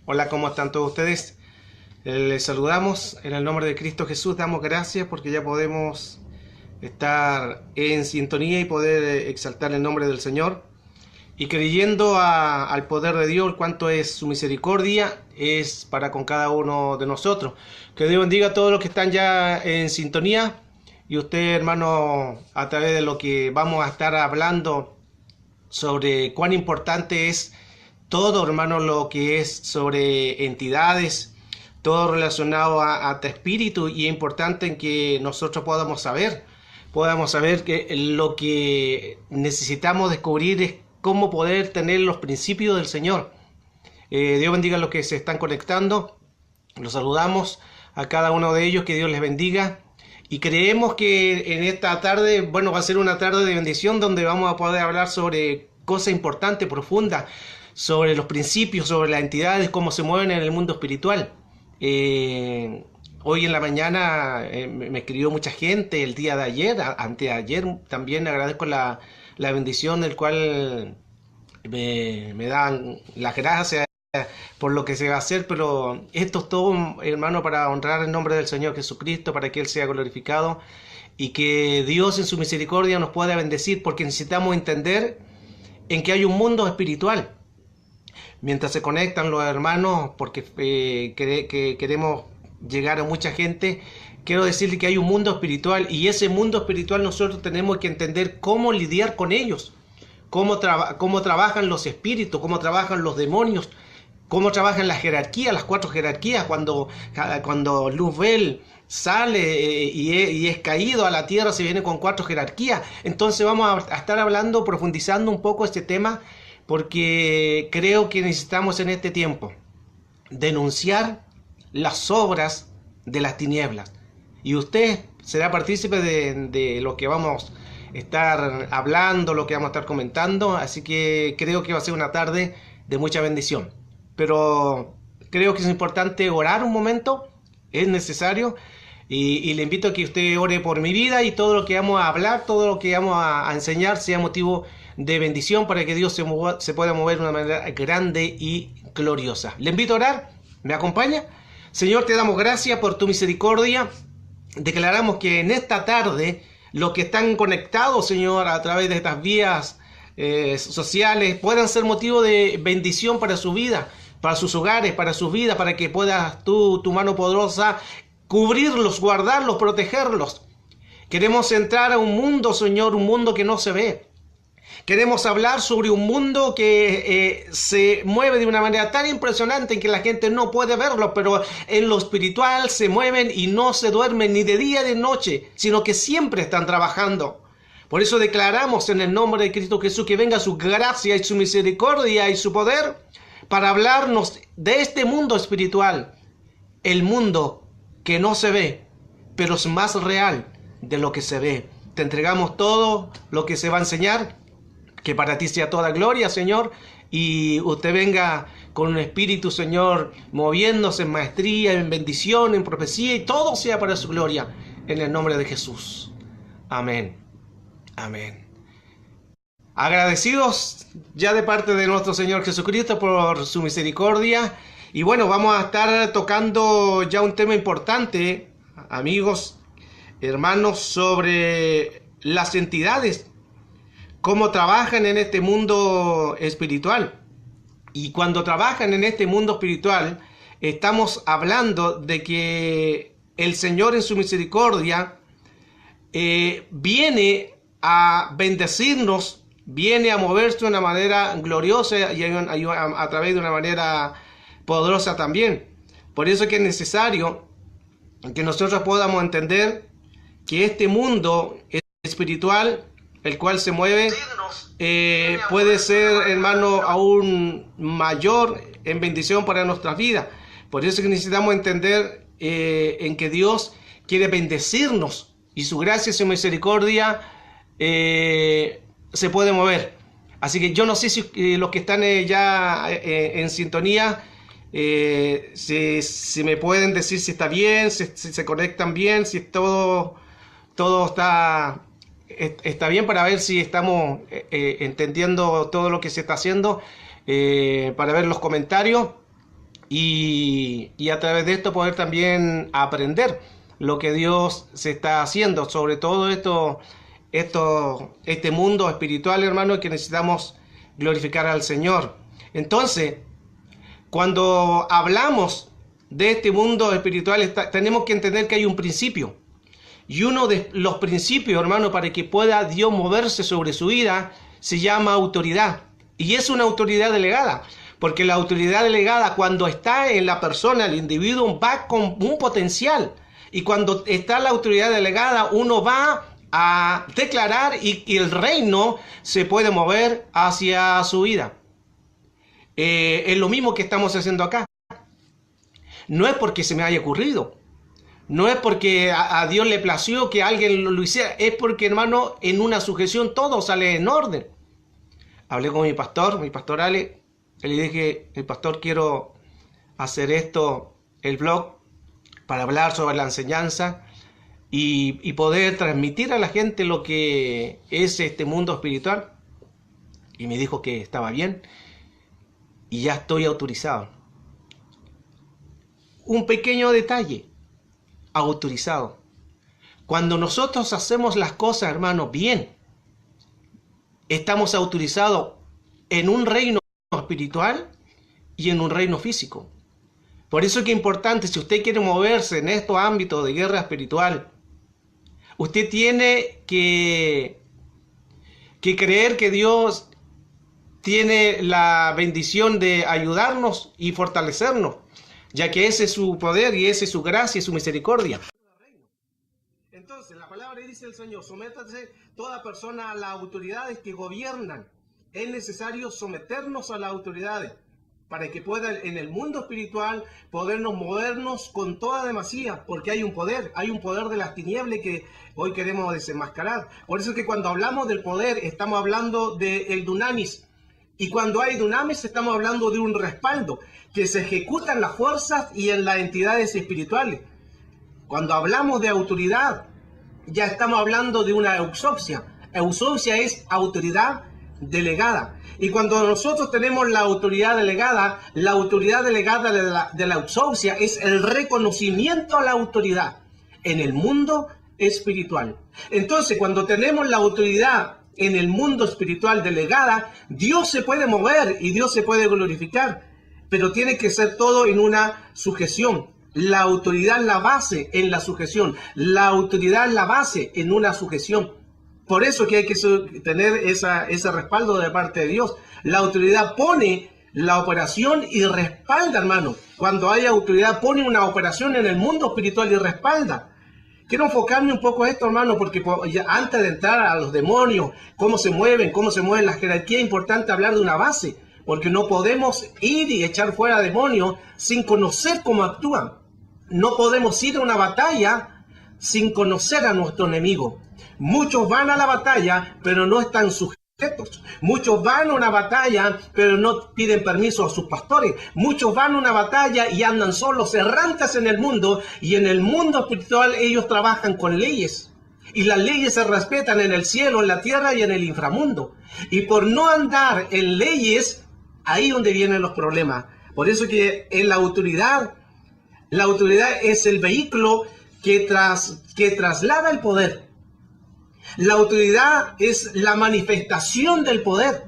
Hola, ¿cómo están todos ustedes? Les saludamos en el nombre de Cristo Jesús, damos gracias porque ya podemos estar en sintonía y poder exaltar el nombre del Señor y creyendo al poder de Dios, cuánto es su misericordia, es para con cada uno de nosotros. Que Dios bendiga a todos los que están ya en sintonía y usted, hermano, a través de lo que vamos a estar hablando sobre cuán importante es todo, hermano, lo que es sobre entidades, todo relacionado a tu espíritu, y es importante en que nosotros podamos saber que lo que necesitamos descubrir es cómo poder tener los principios del Señor. Dios bendiga a los que se están conectando, los saludamos a cada uno de ellos, que Dios les bendiga. Y creemos que en esta tarde, bueno, va a ser una tarde de bendición donde vamos a poder hablar sobre cosas importantes, profundas, sobre los principios, sobre las entidades, cómo se mueven en el mundo espiritual. Hoy en la mañana me escribió mucha gente, el día de ayer, anteayer también agradezco la bendición del cual me dan las gracias por lo que se va a hacer, pero esto es todo, hermano, para honrar el nombre del Señor Jesucristo, para que Él sea glorificado y que Dios en su misericordia nos pueda bendecir, porque necesitamos entender en que hay un mundo espiritual. Mientras se conectan los hermanos, porque que queremos llegar a mucha gente, quiero decirle que hay un mundo espiritual, y ese mundo espiritual nosotros tenemos que entender cómo lidiar con ellos, cómo trabajan los espíritus, cómo trabajan los demonios, cómo trabajan las jerarquías, las 4 jerarquías, cuando Luzbel sale y es caído a la tierra, se viene con 4 jerarquías. Entonces vamos a estar hablando, profundizando un poco este tema, porque creo que necesitamos en este tiempo denunciar las obras de las tinieblas. Y usted será partícipe de lo que vamos a estar hablando, lo que vamos a estar comentando, así que creo que va a ser una tarde de mucha bendición. Pero creo que es importante orar un momento, es necesario, y le invito a que usted ore por mi vida, y todo lo que vamos a hablar, todo lo que vamos a enseñar sea motivo de bendición para que Dios se pueda mover de una manera grande y gloriosa. Le invito a orar, ¿me acompaña? Señor, te damos gracias por tu misericordia. Declaramos que en esta tarde los que están conectados, Señor, a través de estas vías sociales, puedan ser motivo de bendición para su vida, para sus hogares, para sus vidas, para que puedas tú, tu mano poderosa, cubrirlos, guardarlos, protegerlos. Queremos entrar a un mundo, Señor, un mundo que no se ve. Queremos hablar sobre un mundo que se mueve de una manera tan impresionante en que la gente no puede verlo, pero en lo espiritual se mueven y no se duermen ni de día ni de noche, sino que siempre están trabajando. Por eso declaramos en el nombre de Cristo Jesús que venga su gracia y su misericordia y su poder para hablarnos de este mundo espiritual, el mundo que no se ve, pero es más real de lo que se ve. Te entregamos todo lo que se va a enseñar. Que para ti sea toda gloria, Señor, y usted venga con un espíritu, Señor, moviéndose en maestría, en bendición, en profecía, y todo sea para su gloria, en el nombre de Jesús. Amén. Amén. Agradecidos ya de parte de nuestro Señor Jesucristo por su misericordia. Y bueno, vamos a estar tocando ya un tema importante, amigos, hermanos, sobre las entidades, cómo trabajan en este mundo espiritual. Y cuando trabajan en este mundo espiritual, estamos hablando de que el Señor en su misericordia viene a bendecirnos, viene a moverse de una manera gloriosa y a través de una manera poderosa también. Por eso es que es necesario que nosotros podamos entender que este mundo espiritual, el cual se mueve, puede ser, hermano, aún mayor en bendición para nuestras vidas. Por eso es que necesitamos entender en que Dios quiere bendecirnos y su gracia y su misericordia se puede mover. Así que yo no sé si los que están ya en sintonía, si me pueden decir si está bien, si se conectan bien, si todo está bien, para ver si estamos entendiendo todo lo que se está haciendo, para ver los comentarios y a través de esto poder también aprender lo que Dios se está haciendo, sobre todo este mundo espiritual, hermano, que necesitamos glorificar al Señor. Entonces, cuando hablamos de este mundo espiritual, tenemos que entender que hay un principio. Y uno de los principios, hermano, para que pueda Dios moverse sobre su vida, se llama autoridad. Y es una autoridad delegada. Porque la autoridad delegada, cuando está en la persona, el individuo, va con un potencial. Y cuando está la autoridad delegada, uno va a declarar y el reino se puede mover hacia su vida. Es lo mismo que estamos haciendo acá. No es porque se me haya ocurrido. No es porque a Dios le plació que alguien lo hiciera. Es porque, hermano, en una sujeción todo sale en orden. Hablé con mi pastor Ale. Le dije, el pastor, quiero hacer esto, el blog, para hablar sobre la enseñanza y poder transmitir a la gente lo que es este mundo espiritual. Y me dijo que estaba bien y ya estoy autorizado. Un pequeño detalle, autorizado. Cuando nosotros hacemos las cosas, hermano, bien, estamos autorizados en un reino espiritual y en un reino físico. Por eso es que es importante, si usted quiere moverse en estos ámbitos de guerra espiritual, usted tiene que creer que Dios tiene la bendición de ayudarnos y fortalecernos, ya que ese es su poder y ese es su gracia y su misericordia. Entonces, la palabra dice el Señor, sométase toda persona a las autoridades que gobiernan. Es necesario someternos a las autoridades para que puedan en el mundo espiritual podernos movernos con toda demasía, porque hay un poder de las tinieblas que hoy queremos desenmascarar. Por eso es que cuando hablamos del poder estamos hablando del dunamis, y cuando hay dunamis estamos hablando de un respaldo que se ejecuta en las fuerzas y en las entidades espirituales. Cuando hablamos de autoridad ya estamos hablando de una euxopsia. Euxopsia es autoridad delegada. Y cuando nosotros tenemos la autoridad delegada de la euxopsia es el reconocimiento a la autoridad en el mundo espiritual. Entonces, cuando tenemos la autoridad en el mundo espiritual delegada, Dios se puede mover y Dios se puede glorificar, pero tiene que ser todo en una sujeción. La autoridad es la base en la sujeción. La autoridad es la base en una sujeción. Por eso que hay que tener ese respaldo de parte de Dios. La autoridad pone la operación y respalda, hermano. Cuando hay autoridad, pone una operación en el mundo espiritual y respalda. Quiero enfocarme un poco a esto, hermano, porque antes de entrar a los demonios, cómo se mueven las jerarquías, es importante hablar de una base. Porque no podemos ir y echar fuera demonios sin conocer cómo actúan. No podemos ir a una batalla sin conocer a nuestro enemigo. Muchos van a la batalla, pero no están sujetos. Muchos van a una batalla, pero no piden permiso a sus pastores. Muchos van a una batalla y andan solos, errantes en el mundo. Y en el mundo espiritual ellos trabajan con leyes. Y las leyes se respetan en el cielo, en la tierra y en el inframundo. Y por no andar en leyes, ahí es donde vienen los problemas. Por eso que en la autoridad es el vehículo que traslada el poder. La autoridad es la manifestación del poder.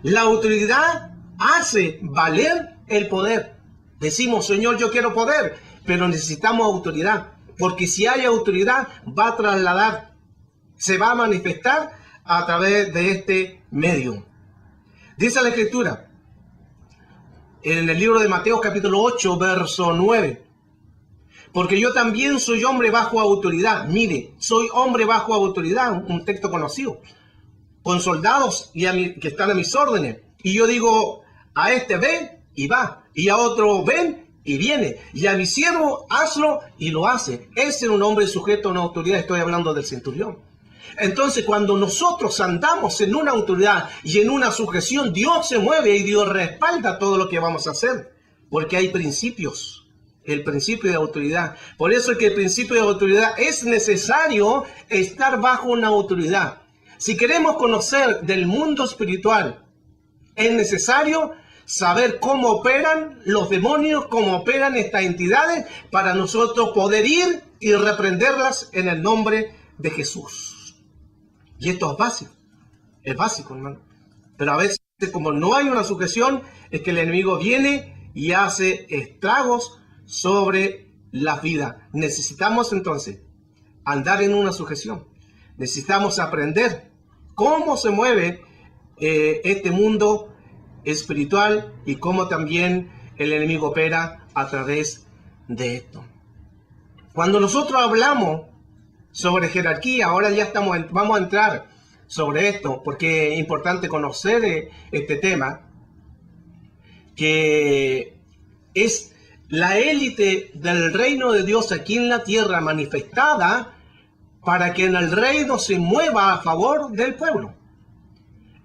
La autoridad hace valer el poder. Decimos, Señor, yo quiero poder, pero necesitamos autoridad. Porque si hay autoridad, va a trasladar, se va a manifestar a través de este medio. Dice la Escritura, en el libro de Mateo capítulo 8, verso 9. Porque yo también soy hombre bajo autoridad. Mire, soy hombre bajo autoridad, un texto conocido. Con soldados que están a mis órdenes. Y yo digo, a este ven y va. Y a otro ven y viene. Y a mi siervo hazlo y lo hace. Ese es un hombre sujeto a una autoridad. Estoy hablando del centurión. Entonces, cuando nosotros andamos en una autoridad y en una sujeción, Dios se mueve y Dios respalda todo lo que vamos a hacer. Porque hay principios. El principio de autoridad. Por eso es que el principio de autoridad es necesario estar bajo una autoridad. Si queremos conocer del mundo espiritual, es necesario saber cómo operan los demonios, cómo operan estas entidades, para nosotros poder ir y reprenderlas en el nombre de Jesús. Y esto es básico, hermano. Pero a veces, como no hay una sujeción, es que el enemigo viene y hace estragos sobre la vida. Necesitamos entonces andar en una sujeción. Necesitamos aprender cómo se mueve este mundo espiritual y cómo también el enemigo opera a través de esto. Cuando nosotros hablamos sobre jerarquía, ahora ya vamos a entrar sobre esto, porque es importante conocer este tema, que es la élite del reino de Dios aquí en la tierra manifestada para que en el reino se mueva a favor del pueblo.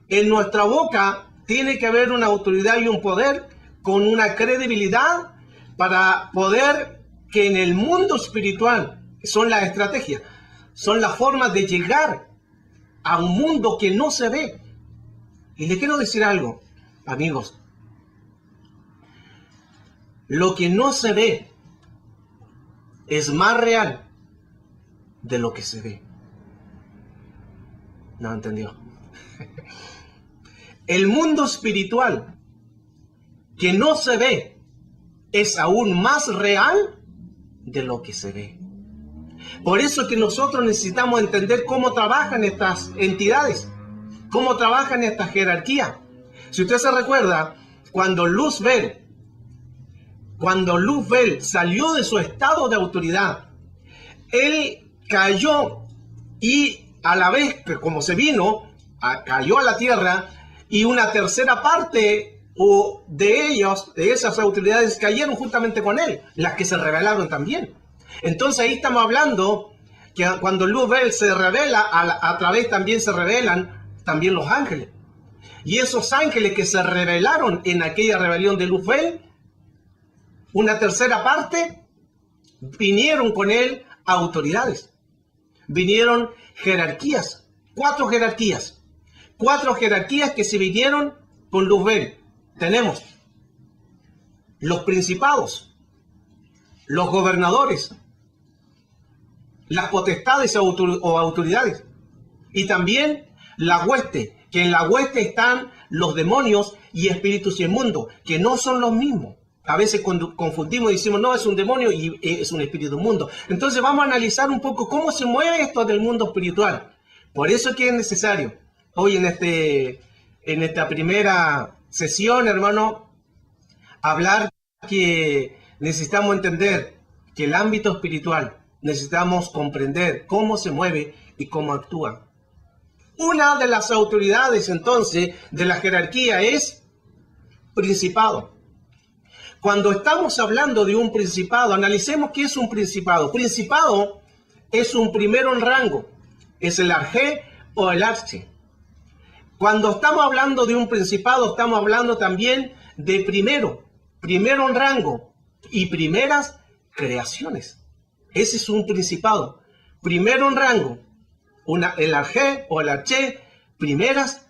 En nuestra boca tiene que haber una autoridad y un poder con una credibilidad para poder que en el mundo espiritual, son las estrategias, son las formas de llegar a un mundo que no se ve. Y les quiero decir algo, amigos. Lo que no se ve es más real de lo que se ve. ¿No entendió? El mundo espiritual que no se ve es aún más real de lo que se ve. Por eso es que nosotros necesitamos entender cómo trabajan estas entidades, cómo trabajan estas jerarquías. Si usted se recuerda, cuando Luzbel salió de su estado de autoridad, él cayó y a la vez que como se vino, cayó a la tierra y una tercera parte de ellos, de esas autoridades, cayeron juntamente con él, las que se rebelaron también. Entonces ahí estamos hablando que cuando Luzbel se revela, a través también se revelan también los ángeles. Y esos ángeles que se rebelaron en aquella rebelión de Luzbel, una tercera parte, vinieron con él autoridades. Vinieron jerarquías, cuatro jerarquías que se vinieron con Luzbel. Tenemos los principados, los gobernadores, las potestades o autoridades, y también la hueste, que en la hueste están los demonios y espíritus inmundos, que no son los mismos. A veces cuando confundimos y decimos, no, es un demonio y es un espíritu inmundo. Entonces vamos a analizar un poco cómo se mueve esto del mundo espiritual. Por eso es que es necesario, hoy en esta primera sesión, hermano, hablar que necesitamos entender que el ámbito espiritual, necesitamos comprender cómo se mueve y cómo actúa. Una de las autoridades, entonces, de la jerarquía es principado. Cuando estamos hablando de un principado, analicemos qué es un principado. Principado es un primero en rango, es el arjé o el arche. Cuando estamos hablando de un principado, estamos hablando también de primero en rango y primeras creaciones. Ese es un principado. Primero en rango, el arjé o el arché, primeras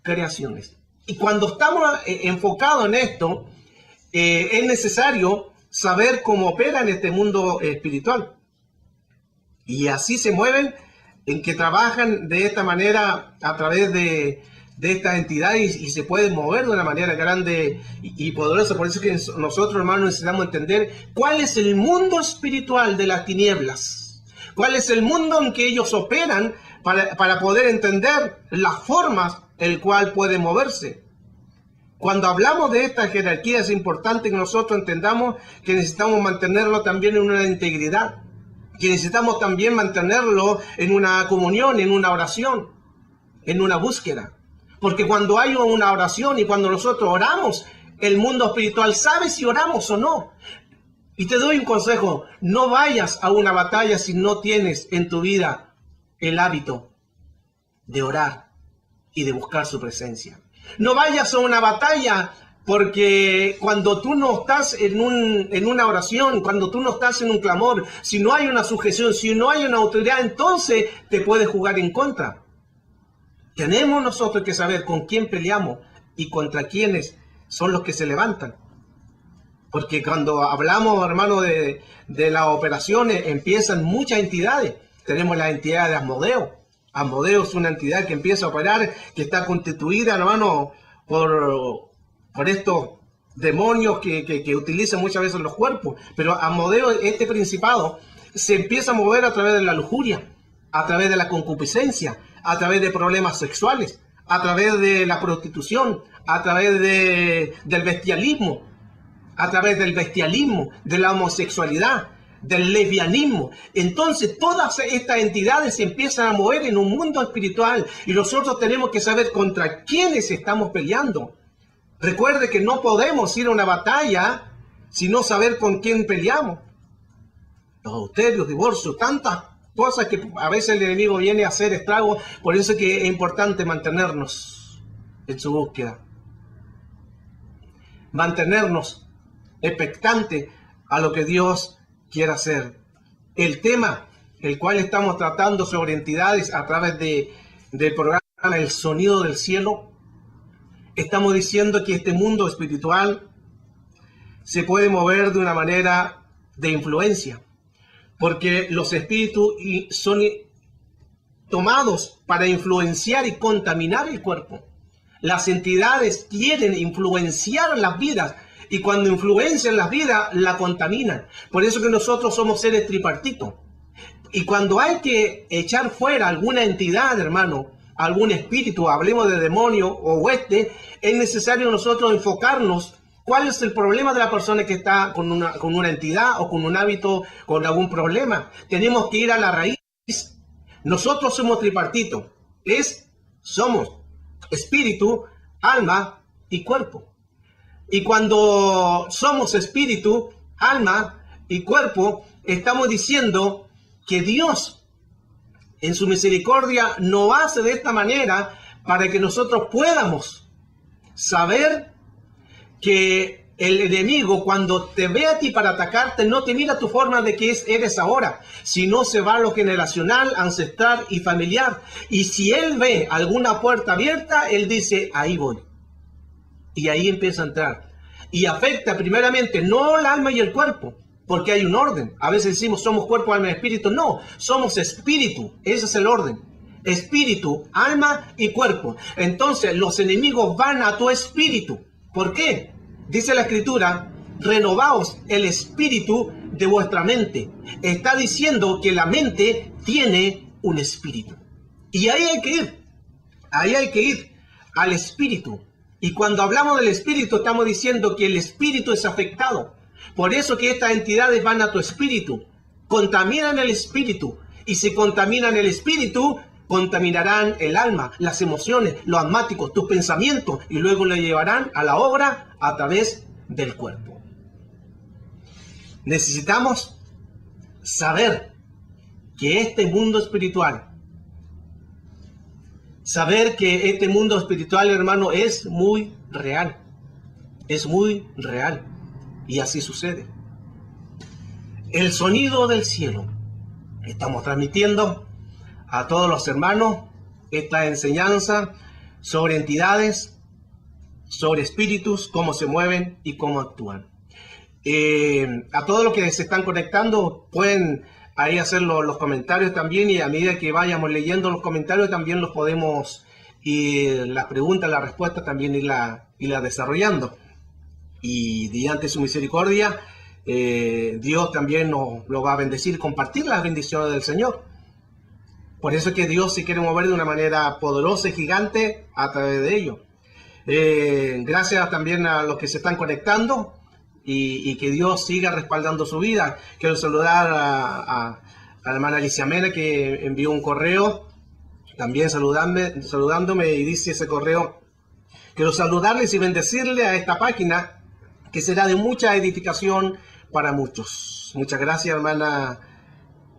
creaciones. Y cuando estamos enfocados en esto, es necesario saber cómo opera en este mundo espiritual. Y así se mueven, en que trabajan de esta manera a través de estas entidades y se pueden mover de una manera grande y poderosa. Por eso es que nosotros, hermanos, necesitamos entender cuál es el mundo espiritual de las tinieblas, cuál es el mundo en que ellos operan para poder entender las formas en el cual pueden moverse. Cuando hablamos de esta jerarquía es importante que nosotros entendamos que necesitamos mantenerlo también en una integridad, que necesitamos también mantenerlo en una comunión, en una oración, en una búsqueda. Porque cuando hay una oración y cuando nosotros oramos, el mundo espiritual sabe si oramos o no. Y te doy un consejo, no vayas a una batalla si no tienes en tu vida el hábito de orar y de buscar su presencia. No vayas a una batalla porque cuando tú no estás en una oración, cuando tú no estás en un clamor, si no hay una sujeción, si no hay una autoridad, entonces te puede jugar en contra. Tenemos nosotros que saber con quién peleamos y contra quiénes son los que se levantan. Porque cuando hablamos, hermano, de las operaciones, empiezan muchas entidades. Tenemos la entidad de Asmodeo. Asmodeo es una entidad que empieza a operar, que está constituida, hermano, por estos demonios que utilizan muchas veces los cuerpos. Pero Asmodeo, este principado, se empieza a mover a través de la lujuria, a través de la concupiscencia, a través de problemas sexuales, a través de la prostitución, a través del bestialismo, de la homosexualidad, del lesbianismo. Entonces todas estas entidades se empiezan a mover en un mundo espiritual y nosotros tenemos que saber contra quiénes estamos peleando. Recuerde que no podemos ir a una batalla sino saber con quién peleamos. Los adulterios, divorcios, tantas cosas que a veces el enemigo viene a hacer estragos. Por eso es que es importante mantenernos en su búsqueda, mantenernos expectantes a lo que Dios quiere hacer. El tema el cual estamos tratando sobre entidades a través del programa El Sonido del Cielo, estamos diciendo que este mundo espiritual se puede mover de una manera de influencia, porque los espíritus son tomados para influenciar y contaminar el cuerpo. Las entidades quieren influenciar las vidas, y cuando influencian las vidas, la contaminan. Por eso que nosotros somos seres tripartitos. Y cuando hay que echar fuera alguna entidad, hermano, algún espíritu, hablemos de demonio o hueste, es necesario nosotros enfocarnos cuál es el problema de la persona que está con una entidad o con un hábito, con algún problema. Tenemos que ir a la raíz. Nosotros somos tripartitos. Somos espíritu, alma y cuerpo. Y cuando somos espíritu, alma y cuerpo, estamos diciendo que Dios, en su misericordia, nos hace de esta manera para que nosotros podamos saber que el enemigo, cuando te ve a ti para atacarte, no te mira tu forma de que eres ahora, sino se va a lo generacional, ancestral y familiar. Y si él ve alguna puerta abierta, él dice, ahí voy. Y ahí empieza a entrar. Y afecta primeramente no el alma y el cuerpo, porque hay un orden. A veces decimos somos cuerpo, alma y espíritu. No, somos espíritu. Ese es el orden. Espíritu, alma y cuerpo. Entonces los enemigos van a tu espíritu. ¿Por qué? Dice la Escritura, renovaos el espíritu de vuestra mente. Está diciendo que la mente tiene un espíritu. Y ahí hay que ir. Ahí hay que ir al espíritu. Y cuando hablamos del espíritu, estamos diciendo que el espíritu es afectado. Por eso que estas entidades van a tu espíritu, contaminan el espíritu. Y si contaminan el espíritu, contaminarán el alma, las emociones, los asmáticos, tus pensamientos, y luego lo llevarán a la obra a través del cuerpo. Necesitamos saber que este mundo espiritual, hermano, es muy real. Es muy real. Y así sucede. El Sonido del Cielo. Estamos transmitiendo a todos los hermanos esta enseñanza sobre entidades, sobre espíritus, cómo se mueven y cómo actúan. A todos los que se están conectando, pueden ahí hacer los comentarios también, y a medida que vayamos leyendo los comentarios también los podemos, y las preguntas, las respuestas también irla desarrollando. Y mediante su misericordia, Dios también nos lo va a bendecir, compartir las bendiciones del Señor. Por eso es que Dios se quiere mover de una manera poderosa y gigante a través de ello. Gracias también a los que se están conectando, y que Dios siga respaldando su vida. Quiero saludar a la hermana Alicia Mena, que envió un correo también saludándome, y dice ese correo: quiero saludarles y bendecirle a esta página que será de mucha edificación para muchos. Muchas gracias, hermana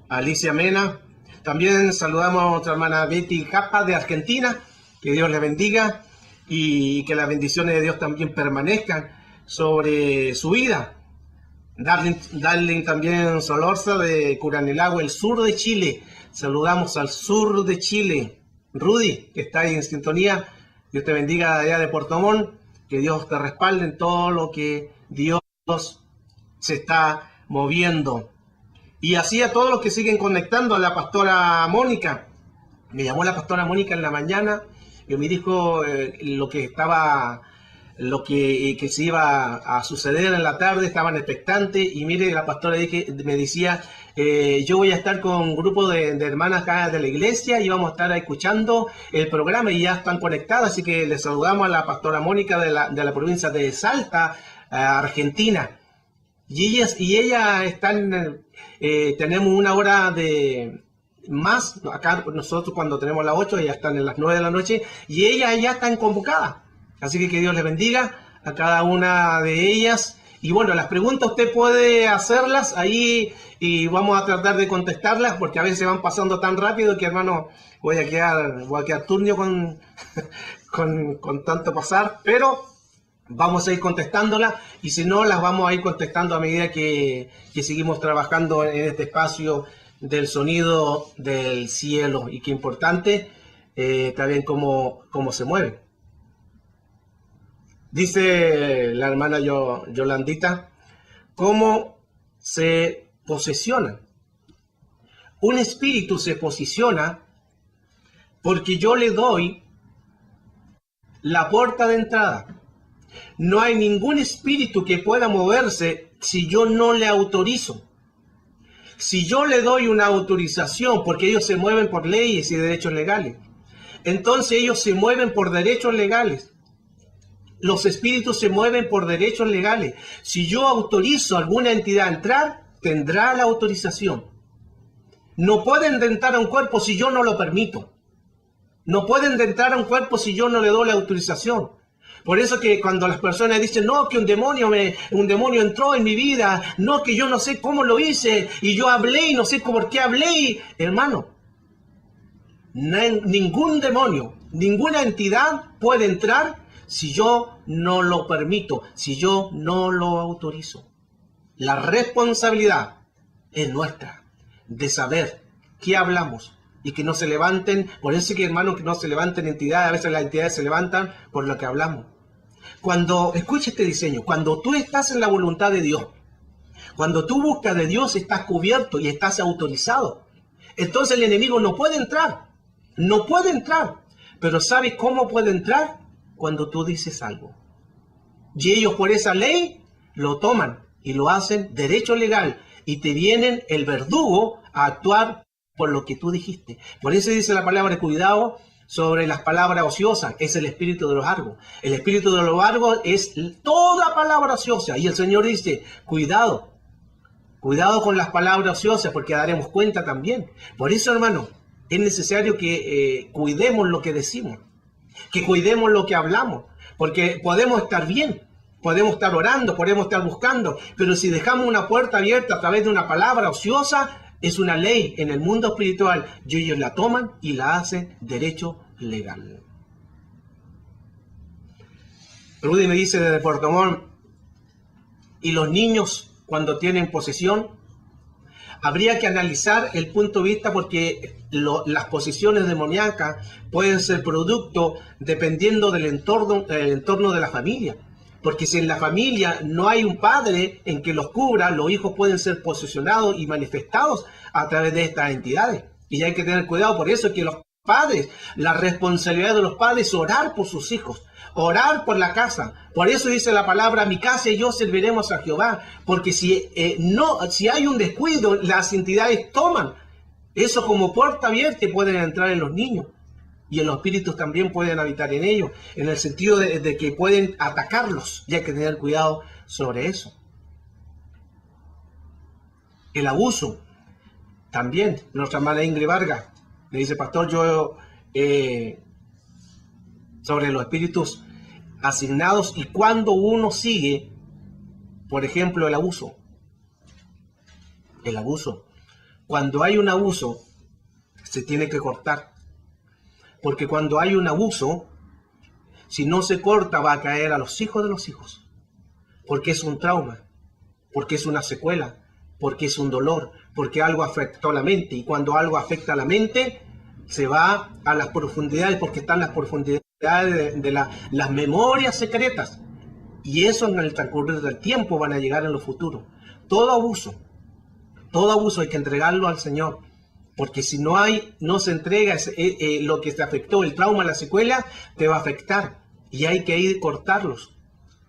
Alicia Mena. También saludamos a nuestra hermana Betty Capa de Argentina. Que Dios le bendiga y que las bendiciones de Dios también permanezcan sobre su vida. Darling también Solorza de Curanilagua, el sur de Chile. Saludamos al sur de Chile. Rudy, que está ahí en sintonía. Dios te bendiga allá de Puerto Montt. Que Dios te respalde en todo lo que Dios se está moviendo. Y así a todos los que siguen conectando, a la pastora Mónica. Me llamó la pastora Mónica en la mañana y me dijo que se iba a suceder en la tarde, estaban expectantes. Y mire, la pastora me decía, yo voy a estar con un grupo de hermanas acá de la iglesia y vamos a estar escuchando el programa y ya están conectadas. Así que le saludamos a la pastora Mónica de la provincia de Salta, Argentina. Y ella están, tenemos una hora de más, acá nosotros cuando tenemos las 8, ellas están en las 9 de la noche, y ellas ya están convocadas. Así que Dios les bendiga a cada una de ellas. Y bueno, las preguntas usted puede hacerlas ahí y vamos a tratar de contestarlas, porque a veces van pasando tan rápido que, hermano, voy a quedar turnio con tanto pasar, pero vamos a ir contestándolas, y si no, las vamos a ir contestando a medida que seguimos trabajando en este espacio del sonido del cielo. Y qué importante también cómo se mueve. Dice la hermana Yolandita, ¿cómo se posesiona? Un espíritu se posiciona porque yo le doy la puerta de entrada. No hay ningún espíritu que pueda moverse si yo no le autorizo. Si yo le doy una autorización, porque ellos se mueven por leyes y derechos legales, entonces ellos se mueven por derechos legales. Los espíritus se mueven por derechos legales. Si yo autorizo a alguna entidad a entrar, tendrá la autorización. No pueden entrar a un cuerpo si yo no lo permito. No pueden entrar a un cuerpo si yo no le doy la autorización. Por eso que cuando las personas dicen, no, que un demonio entró en mi vida, no, que yo no sé cómo lo hice, y yo hablé y no sé por qué hablé, hermano, ningún demonio, ninguna entidad puede entrar si yo no lo permito, si yo no lo autorizo. La responsabilidad es nuestra, de saber qué hablamos y que no se levanten. Por eso que, hermano, que no se levanten entidades. A veces las entidades se levantan por lo que hablamos. Cuando, escucha este diseño, cuando tú estás en la voluntad de Dios, cuando tú buscas de Dios, estás cubierto y estás autorizado. Entonces el enemigo no puede entrar, no puede entrar. Pero ¿sabes cómo puede entrar? Cuando tú dices algo. Y ellos por esa ley lo toman y lo hacen derecho legal. Y te vienen el verdugo a actuar por lo que tú dijiste. Por eso dice la palabra, cuidado sobre las palabras ociosas. Es el espíritu de los argos. El espíritu de los argos es toda palabra ociosa. Y el Señor dice, cuidado con las palabras ociosas, porque daremos cuenta también. Por eso, hermano, es necesario que cuidemos lo que decimos, que cuidemos lo que hablamos, porque podemos estar bien, podemos estar orando, podemos estar buscando, pero si dejamos una puerta abierta a través de una palabra ociosa, es una ley en el mundo espiritual, y ellos la toman y la hacen derecho legal. Rudy me dice desde Puerto Montt, y los niños cuando tienen posesión, habría que analizar el punto de vista, porque las posesiones demoníacas pueden ser producto dependiendo del entorno de la familia. Porque si en la familia no hay un padre en que los cubra, los hijos pueden ser posesionados y manifestados a través de estas entidades. Y hay que tener cuidado. Por eso es que los padres, la responsabilidad de los padres es orar por sus hijos, orar por la casa. Por eso dice la palabra, mi casa y yo serviremos a Jehová. Porque si hay un descuido, las entidades toman eso como puerta abierta y pueden entrar en los niños. Y en los espíritus también pueden habitar en ellos, en el sentido de que pueden atacarlos. Y hay que tener cuidado sobre eso. El abuso, también. Nuestra hermana Ingrid Vargas le dice, pastor, yo sobre los espíritus asignados y cuando uno sigue, por ejemplo, el abuso. El abuso. Cuando hay un abuso, se tiene que cortar. Porque cuando hay un abuso, si no se corta, va a caer a los hijos de los hijos. Porque es un trauma, porque es una secuela, porque es un dolor, porque algo afectó a la mente. Y cuando algo afecta a la mente, se va a las profundidades, porque están las profundidades las memorias secretas. Y eso en el transcurrir del tiempo van a llegar en lo futuro. Todo abuso hay que entregarlo al Señor. Porque si no se entrega lo que te afectó, el trauma, la secuela, te va a afectar. Y hay que ir cortarlos.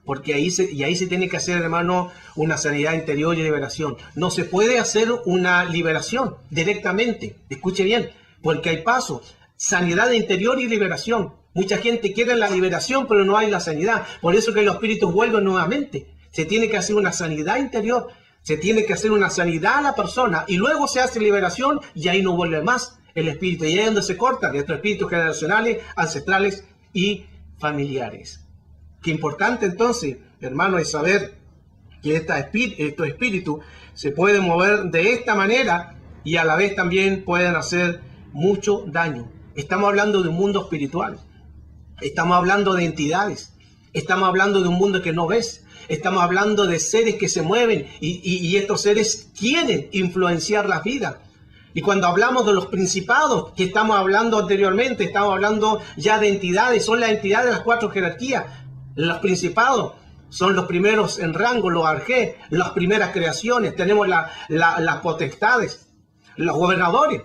Porque ahí se tiene que hacer, hermano, una sanidad interior y liberación. No se puede hacer una liberación directamente. Escuche bien, porque hay pasos. Sanidad interior y liberación. Mucha gente quiere la liberación, pero no hay la sanidad. Por eso que los espíritus vuelven nuevamente. Se tiene que hacer una sanidad interior. Se tiene que hacer una sanidad a la persona. Y luego se hace liberación y ahí no vuelve más el espíritu. Y ahí es donde se cortan estos espíritus generacionales, ancestrales y familiares. Qué importante entonces, hermano, es saber que estos espíritus se pueden mover de esta manera y a la vez también pueden hacer mucho daño. Estamos hablando de un mundo espiritual. Estamos hablando de entidades. Estamos hablando de un mundo que no ves. Estamos hablando de seres que se mueven y estos seres quieren influenciar las vidas. Y cuando hablamos de los principados que estamos hablando anteriormente, estamos hablando ya de entidades. Son las entidades de las 4 jerarquías. Los principados son los primeros en rango, los arjé, las primeras creaciones. Tenemos las potestades, los gobernadores.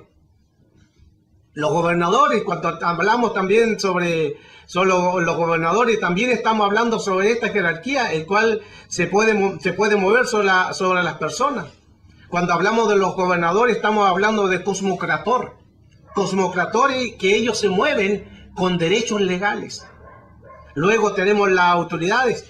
Los gobernadores, cuando hablamos también sobre los gobernadores, también estamos hablando sobre esta jerarquía, el cual se puede mover sobre las personas. Cuando hablamos de los gobernadores, estamos hablando de cosmocratores, que ellos se mueven con derechos legales. Luego tenemos las autoridades,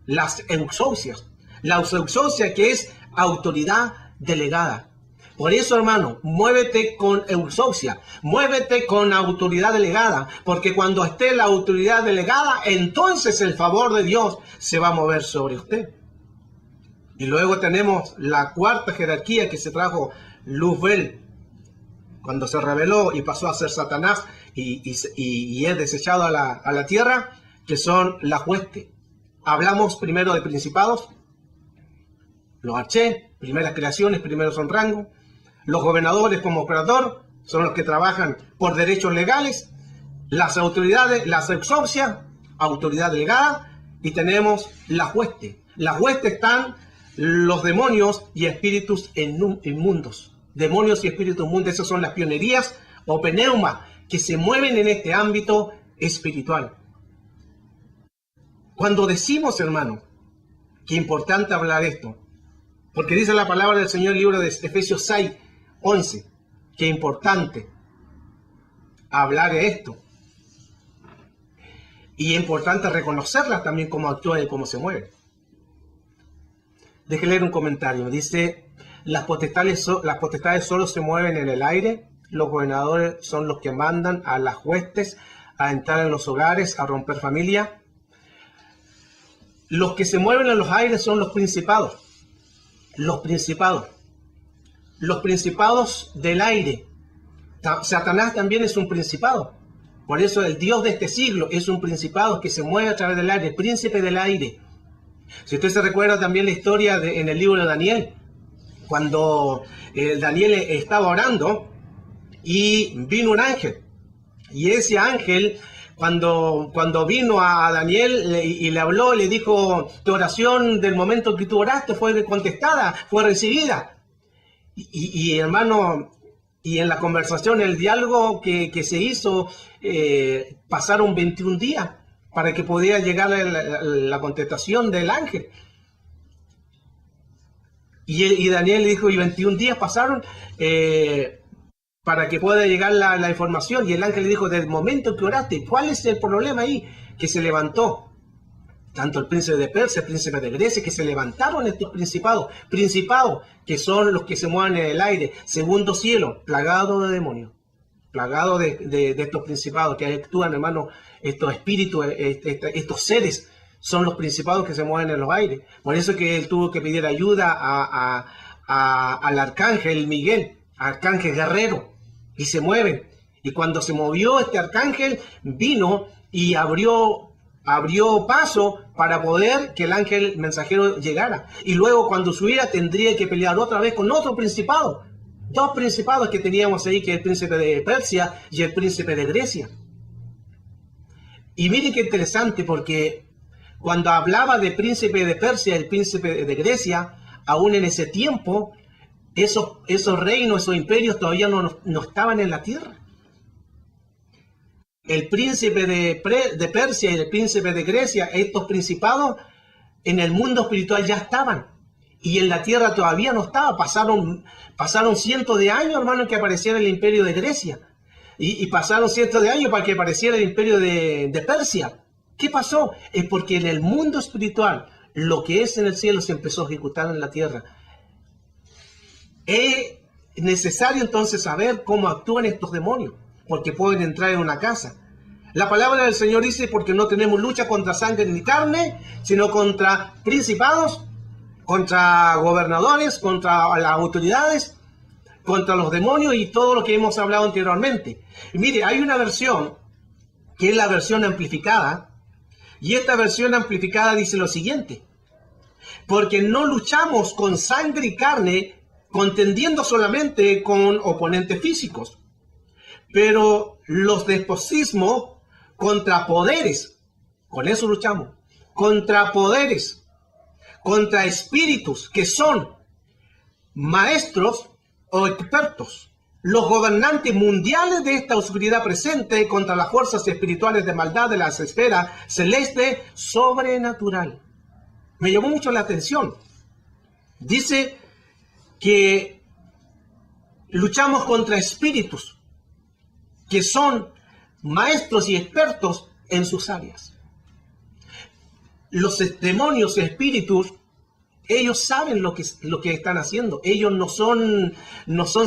las euxousias. La euxousia que es autoridad delegada. Por eso, hermano, muévete con euxousia, muévete con autoridad delegada, porque cuando esté la autoridad delegada, entonces el favor de Dios se va a mover sobre usted. Y luego tenemos la 4ª jerarquía que se trajo Luzbel, cuando se rebeló y pasó a ser Satanás y es desechado a la tierra, que son las huestes. Hablamos primero de principados, los archés, primeras creaciones, primeros son rango. Los gobernadores como creador son los que trabajan por derechos legales. Las autoridades, las exousias, autoridad delegada. Y tenemos las huestes. Las huestes están los demonios y espíritus inmundos. Demonios y espíritus inmundos, esas son las pionerías o pneuma que se mueven en este ámbito espiritual. Cuando decimos, hermano, que es importante hablar esto, porque dice la palabra del Señor en el libro de Efesios 6, 11, que es importante hablar de esto. Y es importante reconocerlas también cómo actúan y cómo se mueven. Deje leer un comentario. Dice, las potestades solo se mueven en el aire. Los gobernadores son los que mandan a las huestes a entrar en los hogares, a romper familia. Los que se mueven en los aires son los principados. Los principados del aire. Satanás también es un principado. Por eso el Dios de este siglo es un principado que se mueve a través del aire, príncipe del aire. Si usted se recuerda también la historia en el libro de Daniel, cuando Daniel estaba orando y vino un ángel. Y ese ángel, cuando vino a Daniel y le habló, le dijo, tu oración del momento que tú oraste fue contestada, fue recibida. Y hermano, y en la conversación, el diálogo que se hizo, pasaron 21 días para que pudiera llegar la contestación del ángel. Y Daniel le dijo, y 21 días pasaron para que pueda llegar la información. Y el ángel le dijo, del momento que oraste, ¿cuál es el problema ahí? Que se levantó tanto el príncipe de Persia, el príncipe de Grecia, que se levantaron estos principados que son los que se mueven en el aire, segundo cielo, plagado de demonios, plagado de estos principados que actúan, hermano, estos espíritus, estos seres, son los principados que se mueven en los aires. Por eso que él tuvo que pedir ayuda al arcángel Miguel, arcángel guerrero, y se mueven. Y cuando se movió este arcángel, vino y abrió paso para poder que el ángel mensajero llegara. Y luego cuando subiera tendría que pelear otra vez con otro principado. Dos principados que teníamos ahí, que es el príncipe de Persia y el príncipe de Grecia. Y miren qué interesante, porque cuando hablaba de príncipe de Persia, el príncipe de Grecia, aún en ese tiempo, esos reinos, esos imperios todavía no estaban en la tierra. El príncipe de Persia y el príncipe de Grecia, estos principados, en el mundo espiritual ya estaban. Y en la tierra todavía no estaba. Pasaron cientos de años, hermano, que apareciera el imperio de Grecia. Y pasaron cientos de años para que apareciera el imperio de Persia. ¿Qué pasó? Es porque en el mundo espiritual, lo que es en el cielo se empezó a ejecutar en la tierra. Es necesario entonces saber cómo actúan estos demonios, porque pueden entrar en una casa. La palabra del Señor dice, porque no tenemos lucha contra sangre ni carne, sino contra principados, contra gobernadores, contra las autoridades, contra los demonios y todo lo que hemos hablado anteriormente. Y mire, hay una versión que es la versión amplificada, y esta versión amplificada dice lo siguiente: porque no luchamos con sangre y carne, contendiendo solamente con oponentes físicos, pero los despotismos contra poderes, con eso luchamos, contra poderes, contra espíritus que son maestros o expertos, los gobernantes mundiales de esta oscuridad presente, contra las fuerzas espirituales de maldad de las esferas celeste sobrenatural. Me llamó mucho la atención. Dice que luchamos contra espíritus que son maestros y expertos en sus áreas. Los demonios, espíritus, ellos saben lo que están haciendo. Ellos no son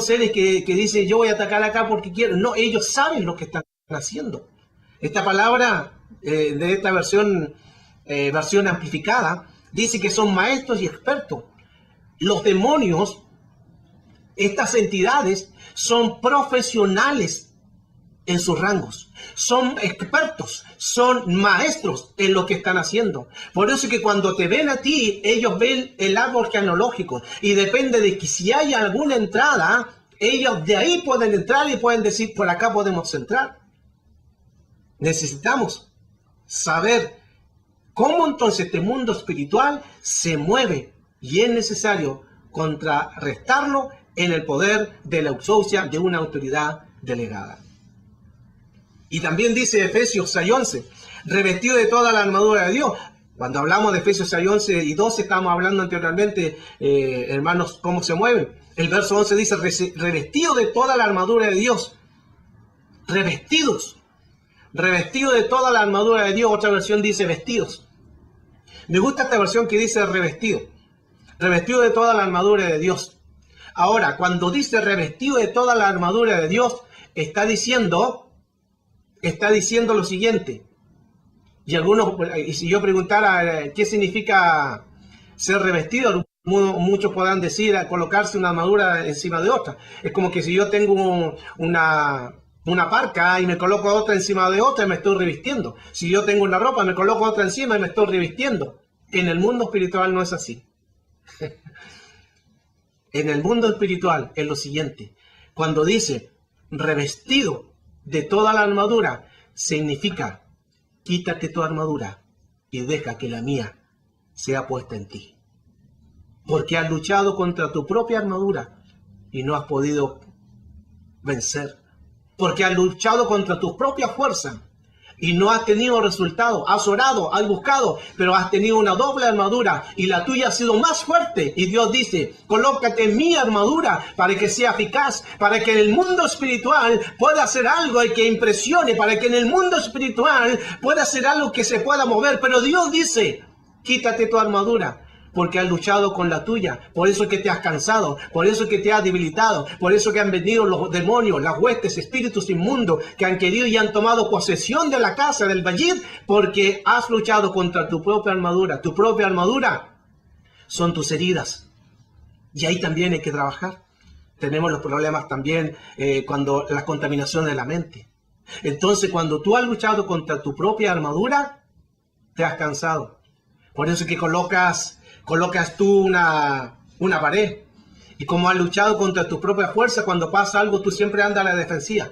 seres que dicen yo voy a atacar acá porque quiero. No, ellos saben lo que están haciendo. Esta palabra de esta versión amplificada dice que son maestros y expertos. Los demonios, estas entidades, son profesionales en sus rangos, son expertos, son maestros en lo que están haciendo. Por eso es que cuando te ven a ti, ellos ven el árbol genealógico y depende de que si hay alguna entrada, ellos de ahí pueden entrar y pueden decir por acá podemos entrar. Necesitamos saber cómo entonces este mundo espiritual se mueve y es necesario contrarrestarlo en el poder de la auxocia de una autoridad delegada. Y también dice Efesios 6:11, revestido de toda la armadura de Dios. Cuando hablamos de Efesios 6:11 y 12, estábamos hablando anteriormente, hermanos, cómo se mueven. El verso 11 dice, revestido de toda la armadura de Dios. Revestidos. Revestido de toda la armadura de Dios. Otra versión dice vestidos. Me gusta esta versión que dice revestido. Revestido de toda la armadura de Dios. Ahora, cuando dice revestido de toda la armadura de Dios, está diciendo lo siguiente. Y si yo preguntara qué significa ser revestido, muchos podrán decir colocarse una armadura encima de otra. Es como que si yo tengo una parca y me coloco otra encima de otra, me estoy revistiendo. Si yo tengo una ropa, me coloco otra encima y me estoy revistiendo. En el mundo espiritual no es así. En el mundo espiritual es lo siguiente. Cuando dice revestido de toda la armadura, significa quítate tu armadura y deja que la mía sea puesta en ti. Porque has luchado contra tu propia armadura y no has podido vencer. Porque has luchado contra tu propia fuerza y no has tenido resultado. Has orado, has buscado, pero has tenido una doble armadura y la tuya ha sido más fuerte. Y Dios dice, colócate en mi armadura para que sea eficaz, para que en el mundo espiritual pueda hacer algo que impresione, para que en el mundo espiritual pueda hacer algo que se pueda mover. Pero Dios dice, quítate tu armadura, porque has luchado con la tuya, por eso que te has cansado, por eso que te has debilitado, por eso que han venido los demonios, las huestes, espíritus inmundos, que han querido y han tomado posesión de la casa del Bayit, porque has luchado contra tu propia armadura. Tu propia armadura son tus heridas, y ahí también hay que trabajar. Tenemos los problemas también cuando la contaminación de la mente. Entonces, cuando tú has luchado contra tu propia armadura, te has cansado. Por eso que colocas tú una pared. Y como has luchado contra tu propia fuerza, cuando pasa algo, tú siempre andas a la defensiva.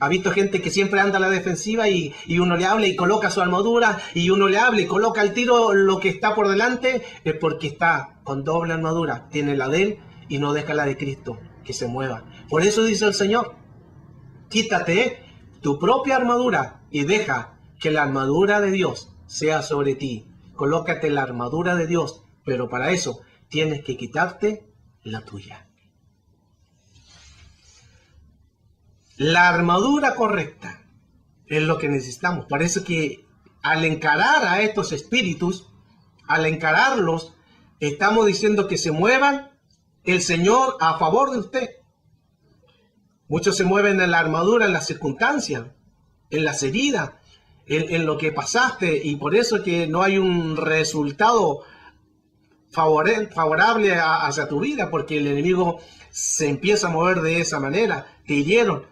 Ha visto gente que siempre anda a la defensiva y uno le habla y coloca su armadura, y uno le habla y coloca al tiro lo que está por delante, es porque está con doble armadura. Tiene la de él y no deja la de Cristo que se mueva. Por eso dice el Señor, quítate tu propia armadura y deja que la armadura de Dios sea sobre ti. Colócate la armadura de Dios, pero para eso tienes que quitarte la tuya. La armadura correcta es lo que necesitamos. Por eso que al encarar a estos espíritus, al encararlos, estamos diciendo que se muevan el Señor a favor de usted. Muchos se mueven en la armadura, en las circunstancias, en las heridas, en lo que pasaste, y por eso que no hay un resultado favorable hacia tu vida, porque el enemigo se empieza a mover de esa manera. Te hirieron,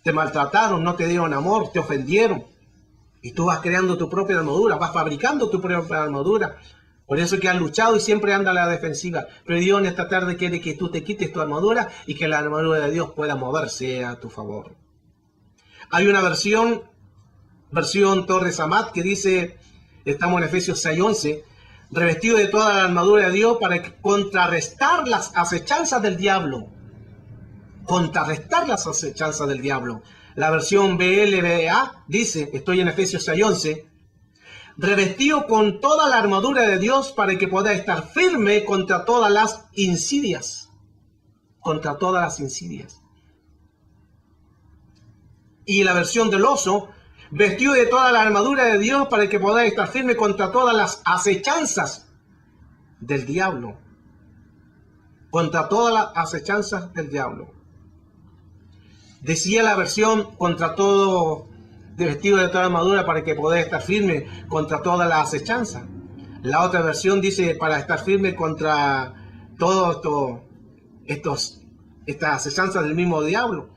te maltrataron, no te dieron amor, te ofendieron, y tú vas creando tu propia armadura, vas fabricando tu propia armadura. Por eso que has luchado y siempre anda a la defensiva. Pero Dios en esta tarde quiere que tú te quites tu armadura y que la armadura de Dios pueda moverse a tu favor. Hay una versión Torres Amat, que dice, estamos en Efesios 6:11, revestido de toda la armadura de Dios para contrarrestar las acechanzas del diablo. Contrarrestar las acechanzas del diablo. La versión BLBA dice, estoy en Efesios 6:11, revestido con toda la armadura de Dios para que pueda estar firme contra todas las insidias. Contra todas las insidias. Y la versión del Oso, vestido de toda la armadura de Dios para que podáis estar firme contra todas las acechanzas del diablo. Contra todas las acechanzas del diablo. Decía la versión contra todo, vestido de toda la armadura para que podáis estar firme contra todas las acechanzas. La otra versión dice para estar firme contra todo estas acechanzas del mismo diablo.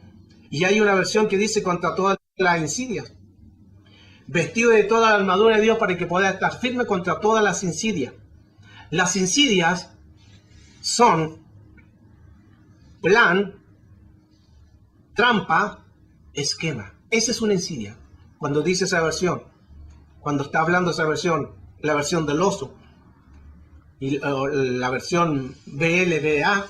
Y hay una versión que dice contra todas las insidias. Vestido de toda la armadura de Dios para que pueda estar firme contra todas las insidias. Las insidias son plan, trampa, esquema. Esa es una insidia. Cuando dice esa versión, cuando está hablando esa versión, la versión del Oso y la versión BLBA,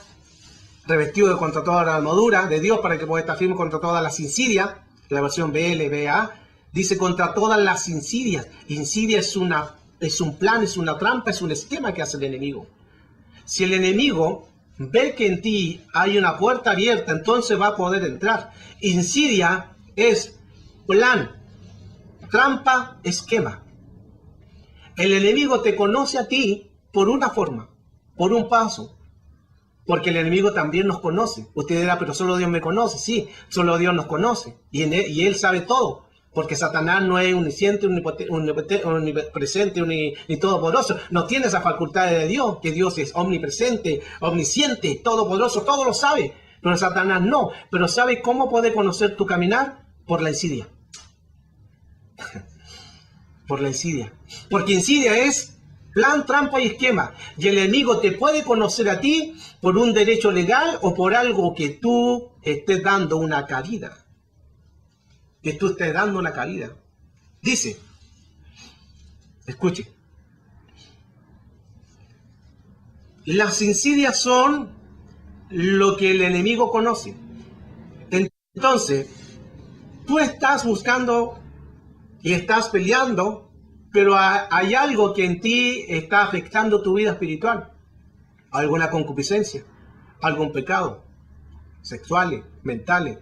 revestido contra toda la armadura de Dios para que pueda estar firme contra todas las insidias, la versión BLBA, dice contra todas las insidias. Insidia es un plan, es una trampa, es un esquema que hace el enemigo. Si el enemigo ve que en ti hay una puerta abierta, entonces va a poder entrar. Insidia es plan, trampa, esquema. El enemigo te conoce a ti por una forma, por un paso. Porque el enemigo también nos conoce. Usted dirá, pero solo Dios me conoce. Sí, solo Dios nos conoce. Y Él sabe todo. Porque Satanás no es omnisciente, omnipresente, ni todopoderoso. No tiene esa facultad de Dios, que Dios es omnipresente, omnisciente, todopoderoso, todo lo sabe. Pero Satanás no. Pero ¿sabe cómo puede conocer tu caminar? Por la insidia. Por la insidia. Porque insidia es plan, trampa y esquema. Y el enemigo te puede conocer a ti por un derecho legal o por algo que tú estés dando una caída. Que tú estés dando una caída. Dice, escuche, las insidias son lo que el enemigo conoce. Entonces, tú estás buscando y estás peleando, pero hay algo que en ti está afectando tu vida espiritual. Alguna concupiscencia, algún pecado, sexuales, mentales,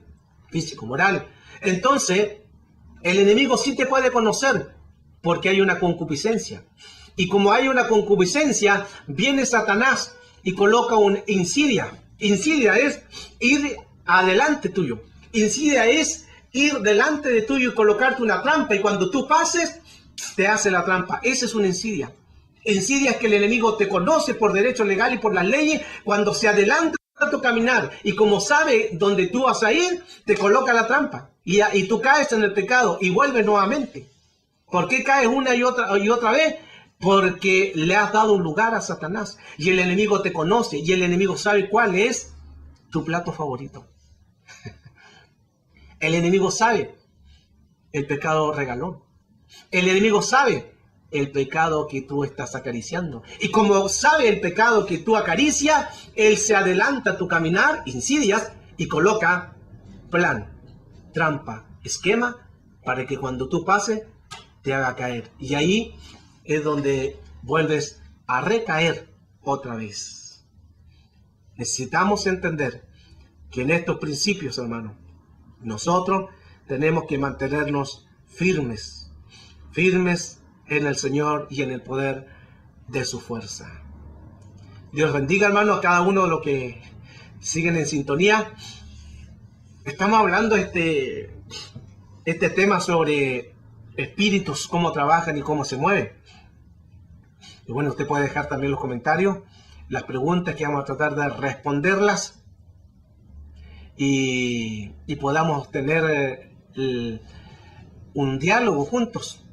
físico, moral. Entonces, el enemigo sí te puede conocer porque hay una concupiscencia. Y como hay una concupiscencia, viene Satanás y coloca una insidia. Insidia es ir adelante tuyo. Insidia es ir delante de tuyo y colocarte una trampa. Y cuando tú pases, te hace la trampa. Esa es una insidia. Insidia es que el enemigo te conoce por derecho legal y por las leyes cuando se adelanta a tu caminar. Y como sabe dónde tú vas a ir, te coloca la trampa. Y tú caes en el pecado y vuelves nuevamente. ¿Por qué caes una y otra vez? Porque le has dado un lugar a Satanás. Y el enemigo te conoce. Y el enemigo sabe cuál es tu plato favorito. El enemigo sabe el pecado regalón. El enemigo sabe el pecado que tú estás acariciando. Y como sabe el pecado que tú acaricias, él se adelanta a tu caminar, insidias, y coloca plan, trampa, esquema, para que cuando tú pases, te haga caer. Y ahí es donde vuelves a recaer otra vez. Necesitamos entender que en estos principios, hermano, nosotros tenemos que mantenernos firmes, firmes en el Señor y en el poder de su fuerza. Dios bendiga, hermano, a cada uno de los que siguen en sintonía. Estamos hablando este tema sobre espíritus, cómo trabajan y cómo se mueven. Y bueno, usted puede dejar también los comentarios, las preguntas que vamos a tratar de responderlas y podamos tener un diálogo juntos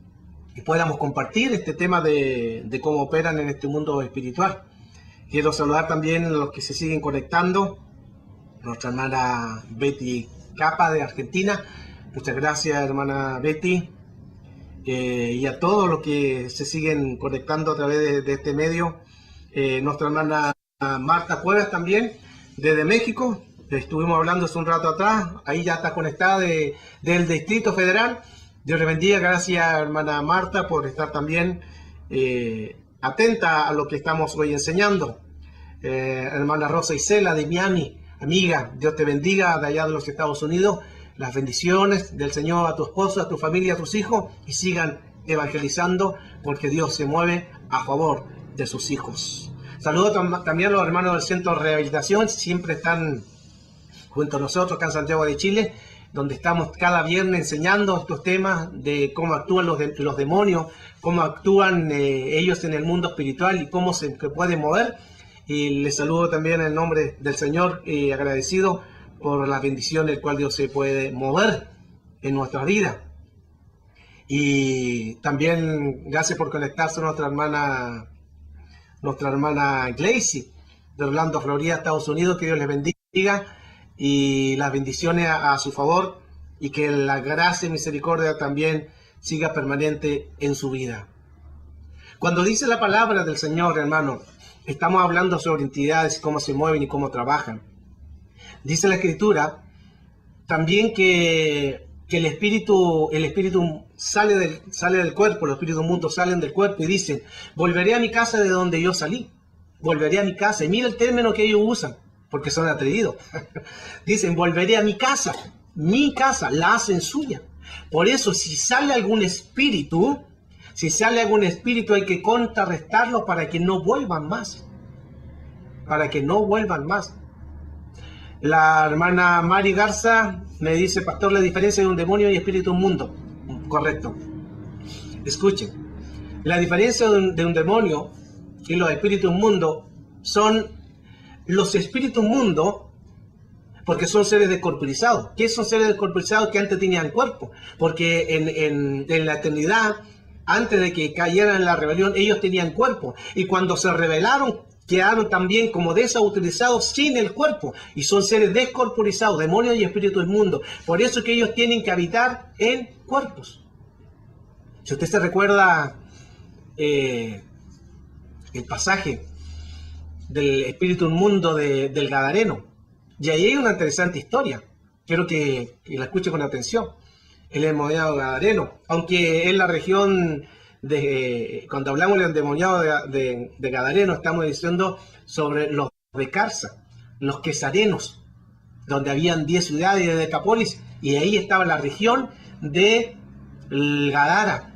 y podamos compartir este tema de cómo operan en este mundo espiritual. Quiero saludar también a los que se siguen conectando, nuestra hermana Betty Capa de Argentina. Muchas gracias, hermana Betty, y a todos los que se siguen conectando a través de este medio. Nuestra hermana Marta Cuevas también, desde México. Estuvimos hablando hace un rato atrás, ahí ya está conectada del Distrito Federal. Dios le bendiga, gracias hermana Marta por estar también atenta a lo que estamos hoy enseñando. Hermana Rosa Isela de Miami, amiga, Dios te bendiga de allá de los Estados Unidos. Las bendiciones del Señor a tu esposo, a tu familia, a tus hijos, y sigan evangelizando porque Dios se mueve a favor de sus hijos. Saludo también a los hermanos del Centro de Rehabilitación, siempre están junto a nosotros acá en Santiago de Chile, donde estamos cada viernes enseñando estos temas de cómo actúan los demonios, cómo actúan ellos en el mundo espiritual y cómo se pueden mover. Y les saludo también en el nombre del Señor y agradecido por la bendición del cual Dios se puede mover en nuestra vida. Y también gracias por conectarse a nuestra hermana Glacy de Orlando, Florida, Estados Unidos. Que Dios les bendiga y las bendiciones a su favor, y que la gracia y misericordia también siga permanente en su vida. Cuando dice la palabra del Señor, hermano, estamos hablando sobre entidades, cómo se mueven y cómo trabajan. Dice la Escritura también que el espíritu sale del cuerpo, los espíritus mundos salen del cuerpo y dicen: volveré a mi casa de donde yo salí, volveré a mi casa. Y mira el término que ellos usan, porque son atrevidos. Dicen: volveré a mi casa, la hacen suya. Por eso, si sale algún espíritu hay que contrarrestarlo para que no vuelvan más. La hermana Mari Garza me dice: pastor, la diferencia de un demonio y espíritu inmundo. Correcto. Escuchen, la diferencia de un demonio y los espíritus inmundos son los espíritus inmundos, porque son seres descorporizados. ¿Qué son seres descorporizados? Que antes tenían cuerpo, porque en la eternidad, antes de que cayeran en la rebelión, ellos tenían cuerpo, y cuando se rebelaron quedaron también como desautorizados sin el cuerpo, y son seres descorporizados, demonios y espíritus inmundos. Por eso es que ellos tienen que habitar en cuerpos. Si usted se recuerda el pasaje del espíritu inmundo del Gadareno, y ahí hay una interesante historia. Quiero que la escuche con atención. El endemoniado Gadareno, aunque en la región cuando hablamos del endemoniado de Gadareno, estamos diciendo sobre los de Carsa, los quesarenos, donde habían 10 ciudades de Decápolis, y ahí estaba la región de Gadara.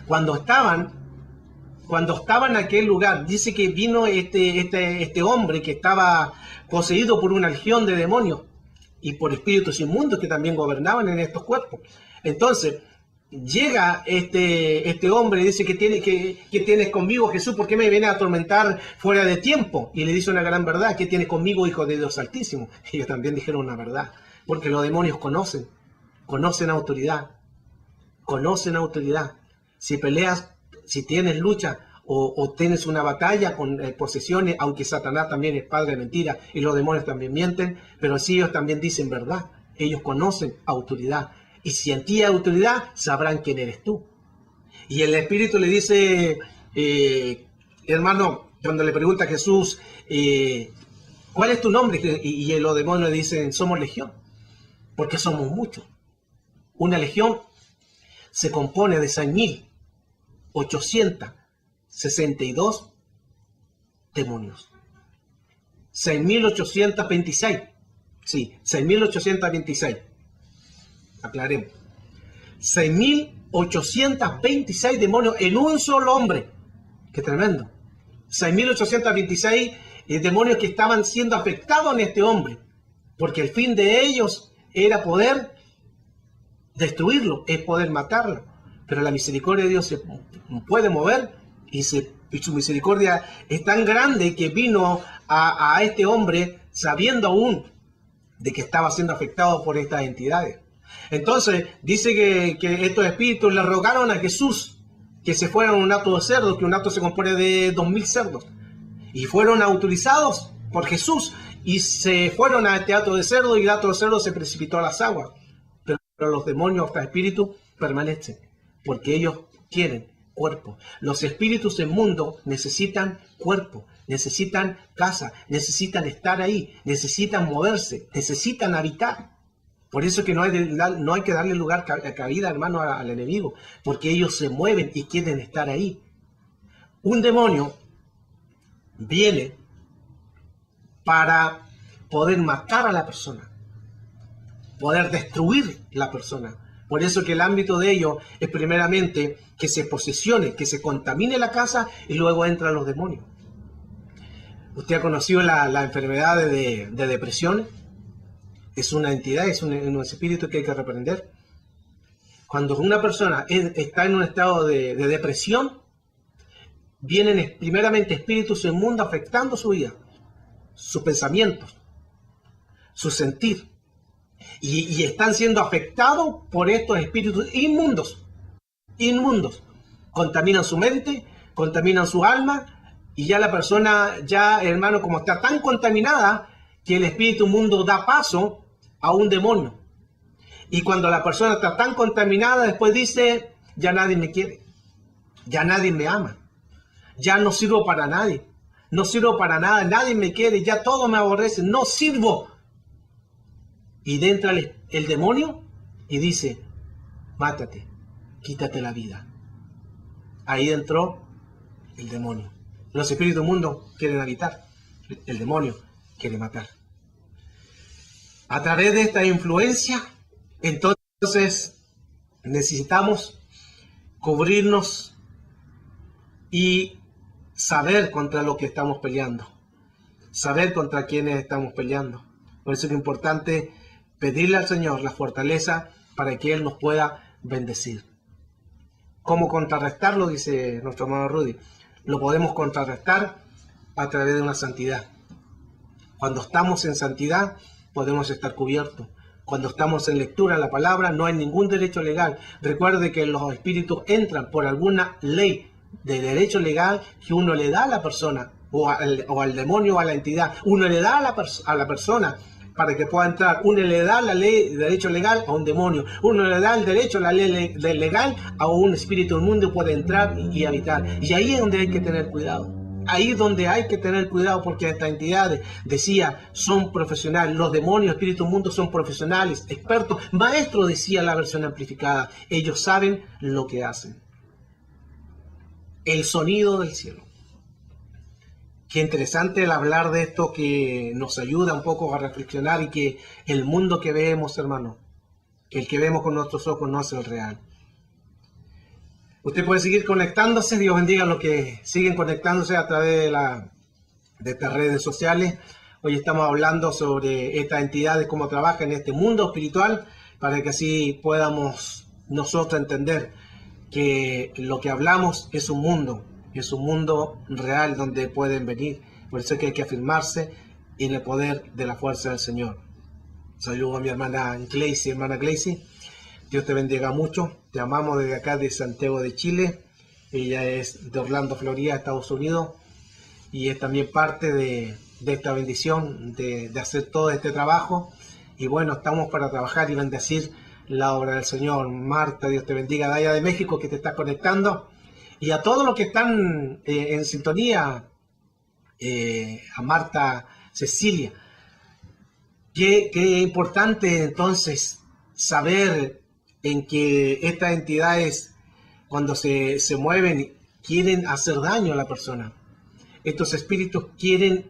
Cuando estaban en aquel lugar, dice que vino este hombre que estaba poseído por una legión de demonios y por espíritus inmundos que también gobernaban en estos cuerpos. Entonces llega este hombre y dice: ¿Qué tienes conmigo, Jesús? ¿Por qué me vienes a atormentar fuera de tiempo? Y le dice una gran verdad: ¿qué tienes conmigo, Hijo de Dios Altísimo? Ellos también dijeron una verdad, porque los demonios conocen autoridad. Si peleas, si tienes lucha o tienes una batalla con posesiones, aunque Satanás también es padre de mentira y los demonios también mienten, pero sí ellos también dicen verdad. ellos conocen autoridad. Y si en ti hay autoridad, sabrán quién eres tú. Y el Espíritu le dice, hermano, cuando le pregunta a Jesús, ¿cuál es tu nombre? Y los demonios le dicen, somos legión, porque somos muchos. Una legión se compone de 6.862 demonios. 6.826. Sí, 6.826. Aclaremos. 6.826 demonios en un solo hombre. Qué tremendo. 6.826 demonios que estaban siendo afectados en este hombre. Porque el fin de ellos era poder destruirlo, es poder matarlo. Pero la misericordia de Dios se puede mover y su misericordia es tan grande que vino a este hombre sabiendo aún de que estaba siendo afectado por estas entidades. Entonces dice que estos espíritus le rogaron a Jesús que se fueran a un hato de cerdos, que un hato se compone de 2.000 cerdos. Y fueron autorizados por Jesús y se fueron a este hato de cerdos y el hato de cerdos se precipitó a las aguas. Pero los demonios, estos espíritus, permanecen porque ellos quieren cuerpo. Los espíritus del mundo necesitan cuerpo, necesitan casa, necesitan estar ahí, necesitan moverse, necesitan habitar. Por eso que no hay que darle lugar, cabida, hermano, al enemigo, porque ellos se mueven y quieren estar ahí. Un demonio viene para poder matar a la persona, poder destruir la persona. Por eso que el ámbito de ello es primeramente que se posesione, que se contamine la casa y luego entran los demonios. ¿Usted ha conocido la enfermedad de depresión? Es una entidad, es un espíritu que hay que reprender. Cuando una persona está en un estado de depresión, vienen primeramente espíritus inmundos afectando su vida, sus pensamientos, su sentir. Y están siendo afectados por estos espíritus inmundos. Contaminan su mente, contaminan su alma, y ya la persona, hermano, como está tan contaminada, que el espíritu inmundo da paso a un demonio. Y cuando la persona está tan contaminada, después dice, ya nadie me quiere, ya nadie me ama, ya no sirvo para nadie, no sirvo para nada, nadie me quiere, ya todos me aborrecen, no sirvo. Y entra el demonio y dice, mátate, quítate la vida. Ahí entró el demonio. Los espíritus inmundos quieren habitar, el demonio quiere matar. A través de esta influencia, entonces necesitamos cubrirnos y saber contra lo que estamos peleando, saber contra quiénes estamos peleando. Por eso es importante pedirle al Señor la fortaleza para que Él nos pueda bendecir. ¿Cómo contrarrestarlo? Dice nuestro hermano Rudy. Lo podemos contrarrestar a través de una santidad. Cuando estamos en santidad, podemos estar cubiertos. Cuando estamos en lectura de la palabra, no hay ningún derecho legal. Recuerde que los espíritus entran por alguna ley de derecho legal que uno le da a la persona, o al demonio o a la entidad. Uno le da a la persona para que pueda entrar. Uno le da la ley de derecho legal a un demonio. Uno le da el derecho a la ley legal a un espíritu inmundo y puede entrar y habitar. Y ahí es donde hay que tener cuidado. Ahí es donde hay que tener cuidado, porque estas entidades, decía, son profesionales. Los demonios, espíritus inmundos son profesionales, expertos, maestros, decía la versión amplificada. Ellos saben lo que hacen. El sonido del cielo. Qué interesante el hablar de esto, que nos ayuda un poco a reflexionar, y que el mundo que vemos, hermano, el que vemos con nuestros ojos no es el real. Usted puede seguir conectándose. Dios bendiga a los que siguen conectándose a través de estas redes sociales. Hoy estamos hablando sobre estas entidades, cómo trabajan en este mundo espiritual, para que así podamos nosotros entender que lo que hablamos es un mundo real donde pueden venir. Por eso es que hay que afirmarse en el poder de la fuerza del Señor. Saludo a mi hermana Gleisi. Hermana Gleisi, Dios te bendiga mucho. Te amamos desde acá de Santiago de Chile. Ella es de Orlando, Florida, Estados Unidos. Y es también parte de esta bendición de hacer todo este trabajo. Y bueno, estamos para trabajar y bendecir la obra del Señor. Marta, Dios te bendiga, de allá de México, que te está conectando. Y a todos los que están en sintonía, a Marta, Cecilia. Qué importante entonces saber en que estas entidades, cuando se mueven, quieren hacer daño a la persona. Estos espíritus quieren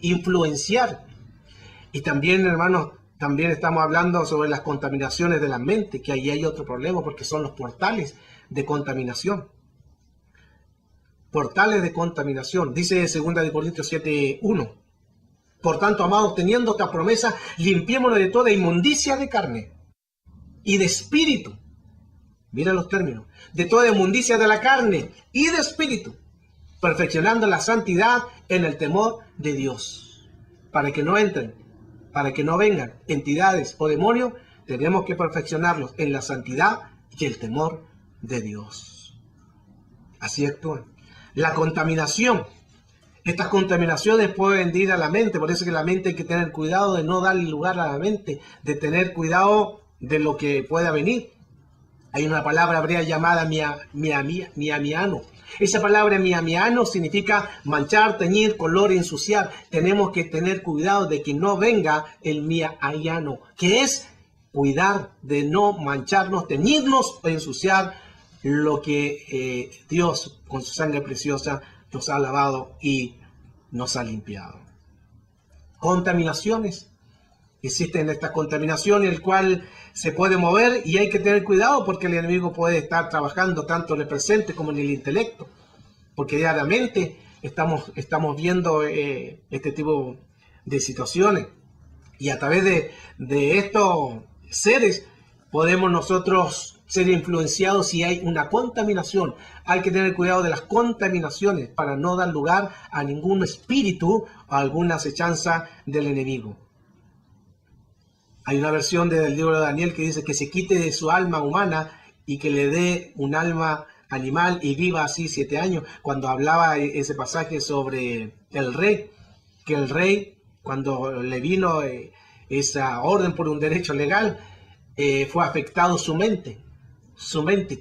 influenciar. Y también, hermanos, también estamos hablando sobre las contaminaciones de la mente, que ahí hay otro problema, porque son los portales de contaminación. Portales de contaminación. Dice 2 Corintios 7:1. Por tanto, amados, teniendo esta promesa, limpiémonos de toda inmundicia de carne y de espíritu. Mira los términos. De toda inmundicia de la carne y de espíritu, perfeccionando la santidad en el temor de Dios. Para que no entren, para que no vengan entidades o demonios, tenemos que perfeccionarlos en la santidad y el temor de Dios. Así actúan. La contaminación. Estas contaminaciones pueden ir a la mente, por eso que la mente hay que tener cuidado de no darle lugar a la mente, de tener cuidado de lo que pueda venir. Hay una palabra hebrea llamada miamiano. Esa palabra miamiano significa manchar, teñir, color, ensuciar. Tenemos que tener cuidado de que no venga el miamiano, que es cuidar de no mancharnos, teñirnos o ensuciar lo que Dios con su sangre preciosa nos ha lavado y nos ha limpiado. Contaminaciones. Existen estas contaminaciones, el cual se puede mover y hay que tener cuidado porque el enemigo puede estar trabajando tanto en el presente como en el intelecto. Porque diariamente estamos viendo este tipo de situaciones. Y a través de estos seres podemos nosotros ser influenciados si hay una contaminación. Hay que tener cuidado de las contaminaciones para no dar lugar a ningún espíritu o a alguna acechanza del enemigo. Hay una versión del libro de Daniel que dice que se quite de su alma humana y que le dé un alma animal y viva así 7 años. Cuando hablaba ese pasaje sobre el rey, que el rey, cuando le vino esa orden por un derecho legal, fue afectado su mente,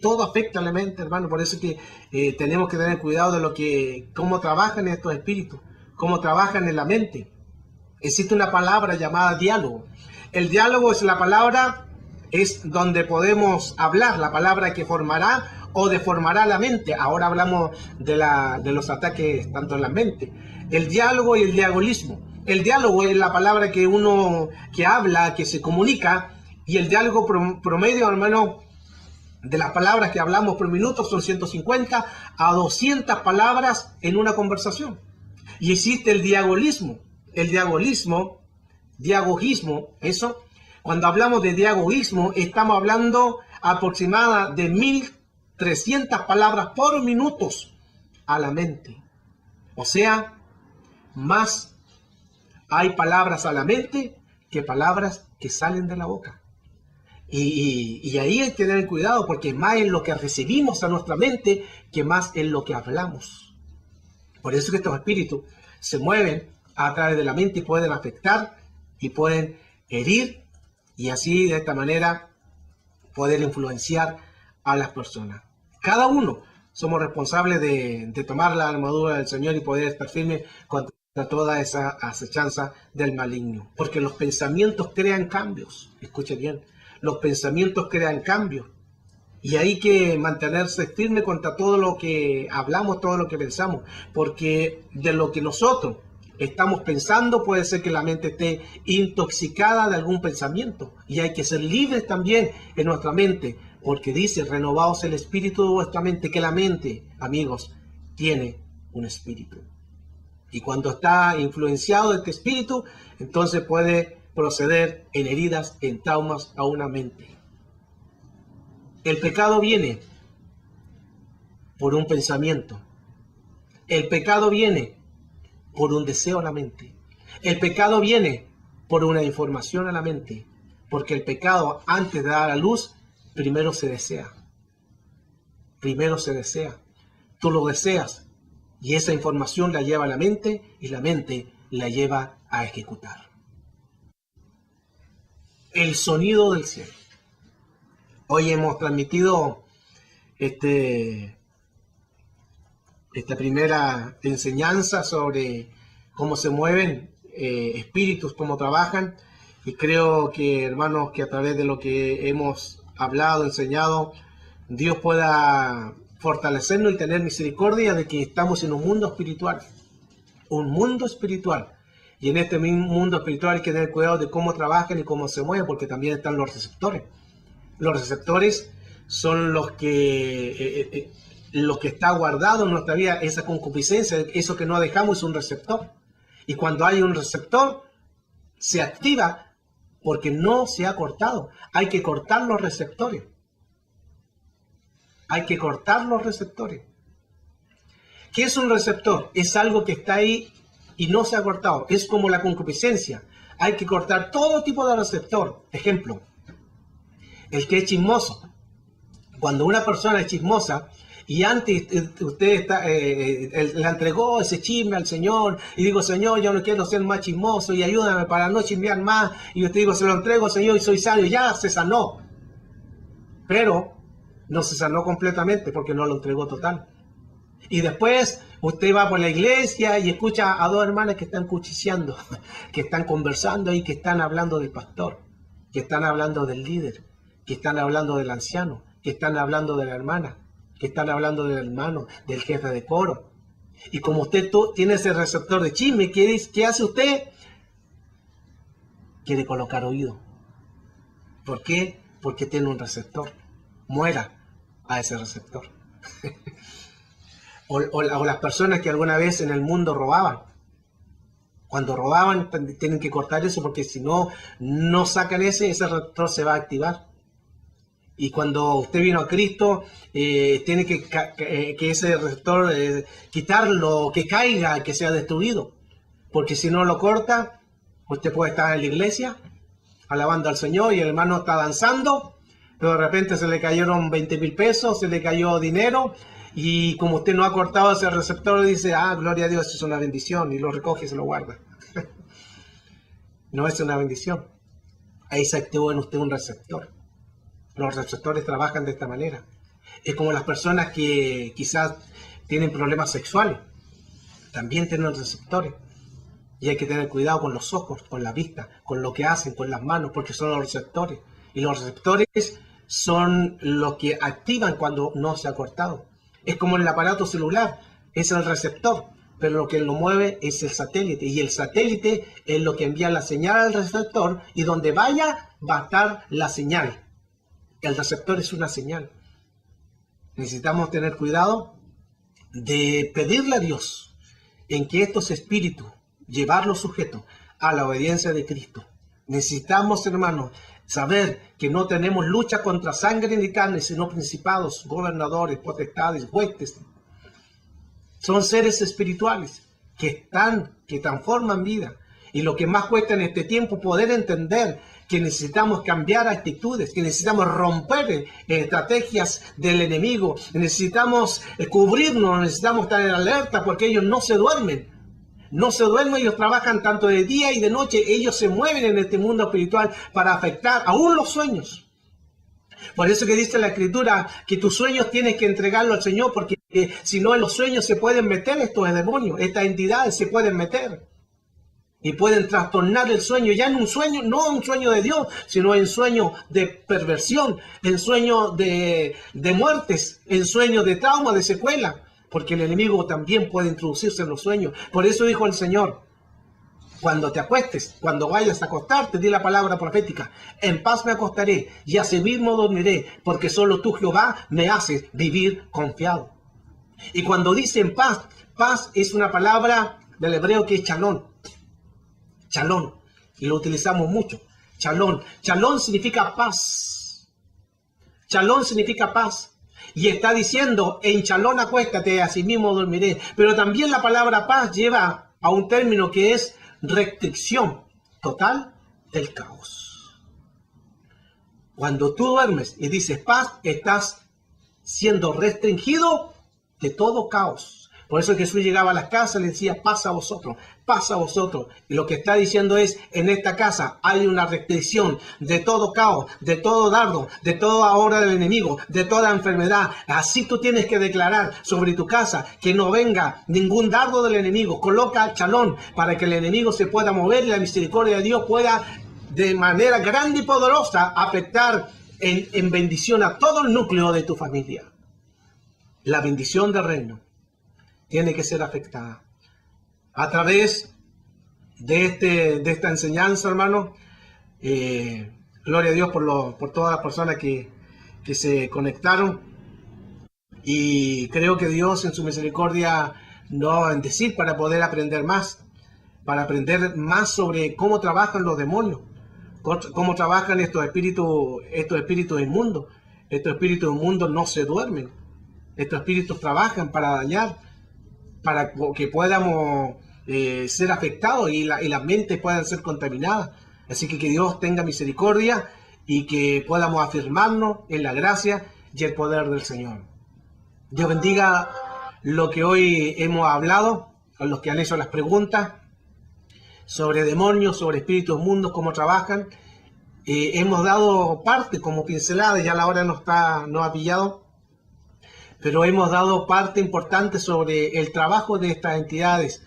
todo afecta a la mente, hermano. Por eso que tenemos que tener cuidado de cómo trabajan estos espíritus, cómo trabajan en la mente. Existe una palabra llamada diálogo. El diálogo es la palabra, es donde podemos hablar, la palabra que formará o deformará la mente. Ahora hablamos de los ataques tanto en la mente. El diálogo y el diagolismo. El diálogo es la palabra que uno que habla, que se comunica, y el diálogo promedio, hermano, de las palabras que hablamos por minuto son 150 a 200 palabras en una conversación. Y existe el diagolismo. El diagogismo, eso. Cuando hablamos de diagogismo, estamos hablando aproximadamente de 1300 palabras por minuto a la mente. O sea, más hay palabras a la mente que palabras que salen de la boca. Y ahí hay que tener cuidado porque más es lo que recibimos a nuestra mente que más es lo que hablamos. Por eso que estos espíritus se mueven a través de la mente y pueden afectar y pueden herir y así de esta manera poder influenciar a las personas. Cada uno somos responsables de tomar la armadura del Señor y poder estar firmes contra toda esa acechanza del maligno. Porque los pensamientos crean cambios. Escuche bien. Los pensamientos crean cambios. Y hay que mantenerse firme contra todo lo que hablamos, todo lo que pensamos. Porque de lo que nosotros estamos pensando puede ser que la mente esté intoxicada de algún pensamiento. Y hay que ser libres también en nuestra mente. Porque dice, renovaos el espíritu de vuestra mente. Que la mente, amigos, tiene un espíritu. Y cuando está influenciado de este espíritu, entonces puede proceder en heridas, en traumas a una mente. El pecado viene por un pensamiento. El pecado viene por un deseo a la mente. El pecado viene por una información a la mente. Porque el pecado, antes de dar a luz, primero se desea. Primero se desea. Tú lo deseas. Y esa información la lleva a la mente y la mente la lleva a ejecutar. el sonido del cielo. Hoy hemos transmitido esta primera enseñanza sobre cómo se mueven espíritus, cómo trabajan, y creo que, hermanos, que a través de lo que hemos hablado, enseñado, Dios pueda fortalecernos y tener misericordia de que estamos en un mundo espiritual, y en este mismo mundo espiritual hay que tener cuidado de cómo trabajan y cómo se mueven, porque también están los receptores. Los receptores son los que está guardado en nuestra vida, esa concupiscencia, eso que no dejamos es un receptor. Y cuando hay un receptor, se activa porque no se ha cortado. Hay que cortar los receptores. Hay que cortar los receptores. ¿Qué es un receptor? Es algo que está ahí y no se ha cortado. Es como la concupiscencia. Hay que cortar todo tipo de receptor. Ejemplo, el que es chismoso. Cuando una persona es chismosa y antes usted le entregó ese chisme al Señor y digo, Señor, yo no quiero ser más chismoso y ayúdame para no chismear más, y usted digo, se lo entrego, Señor, y soy sabio, ya se sanó. Pero no se sanó completamente porque no lo entregó total. Y después usted va por la iglesia y escucha a dos hermanas que están cuchicheando, que están conversando y que están hablando del pastor, que están hablando del líder, que están hablando del anciano, que están hablando de la hermana, que están hablando del hermano, del jefe de coro. Y como usted tiene ese receptor de chisme, ¿qué hace usted? Quiere colocar oído. ¿Por qué? Porque tiene un receptor. Muera a ese receptor. o las personas que alguna vez en el mundo robaban. Cuando robaban tienen que cortar eso, porque si no sacan ese receptor se va a activar. Y cuando usted vino a Cristo, tiene que ese receptor quitarlo, que caiga, que sea destruido. Porque si no lo corta, usted puede estar en la iglesia alabando al Señor y el hermano está danzando, pero de repente se le cayeron 20,000 pesos, se le cayó dinero, y como usted no ha cortado ese receptor, dice, gloria a Dios, es una bendición, y lo recoge y se lo guarda. No es una bendición. Ahí se activó en usted un receptor. Los receptores trabajan de esta manera. Es como las personas que quizás tienen problemas sexuales. También tienen receptores. Y hay que tener cuidado con los ojos, con la vista, con lo que hacen, con las manos, porque son los receptores. Y los receptores son los que activan cuando no se ha cortado. Es como el aparato celular, es el receptor, pero lo que lo mueve es el satélite. Y el satélite es lo que envía la señal al receptor, y donde vaya va a estar la señal. El receptor es una señal. Necesitamos tener cuidado de pedirle a Dios en que estos espíritus, llevarlos sujetos a la obediencia de Cristo. Necesitamos, hermanos, saber que no tenemos lucha contra sangre ni carne, sino principados, gobernadores, potestades, huestes. Son seres espirituales que transforman vida. Y lo que más cuesta en este tiempo, poder entender que necesitamos cambiar actitudes, que necesitamos romper estrategias del enemigo, necesitamos cubrirnos, necesitamos estar en alerta, porque ellos no se duermen. No se duermen, ellos trabajan tanto de día y de noche, ellos se mueven en este mundo espiritual para afectar aún los sueños. Por eso que dice la Escritura que tus sueños tienes que entregarlo al Señor, porque si no en los sueños se pueden meter estos demonios, estas entidades se pueden meter. Y pueden trastornar el sueño, ya en un sueño, no un sueño de Dios, sino en sueño de perversión, en sueño de muertes, en sueño de trauma, de secuela, porque el enemigo también puede introducirse en los sueños. Por eso dijo el Señor, cuando te acuestes, cuando vayas a acostarte, di la palabra profética, en paz me acostaré y así mismo dormiré, porque solo tú, Jehová, me haces vivir confiado. Y cuando dice en paz, paz es una palabra del hebreo que es shalom. Shalom, y lo utilizamos mucho. Shalom. Shalom significa paz. Shalom significa paz. Y está diciendo, en shalom acuéstate, así mismo dormiré. Pero también la palabra paz lleva a un término que es restricción total del caos. Cuando tú duermes y dices paz, estás siendo restringido de todo caos. Por eso Jesús llegaba a las casas y le decía, pasa a vosotros, pasa a vosotros. Y lo que está diciendo es, en esta casa hay una restricción de todo caos, de todo dardo, de toda obra del enemigo, de toda enfermedad. Así tú tienes que declarar sobre tu casa que no venga ningún dardo del enemigo. Coloca chalón para que el enemigo se pueda mover y la misericordia de Dios pueda de manera grande y poderosa afectar en bendición a todo el núcleo de tu familia. La bendición del reino tiene que ser afectada. A través de esta enseñanza, hermano, gloria a Dios por todas las personas que se conectaron. Y creo que Dios en su misericordia nos va a bendecir para poder aprender más sobre cómo trabajan los demonios, cómo trabajan estos espíritus inmundos. Estos espíritus inmundos no se duermen. Estos espíritus trabajan para dañar, para que podamos ser afectados y las mentes puedan ser contaminadas. Así que Dios tenga misericordia y que podamos afirmarnos en la gracia y el poder del Señor. Dios bendiga lo que hoy hemos hablado, a los que han hecho las preguntas sobre demonios, sobre espíritus inmundos, cómo trabajan. Hemos dado parte como pincelada, ya la hora nos ha pillado, pero hemos dado parte importante sobre el trabajo de estas entidades.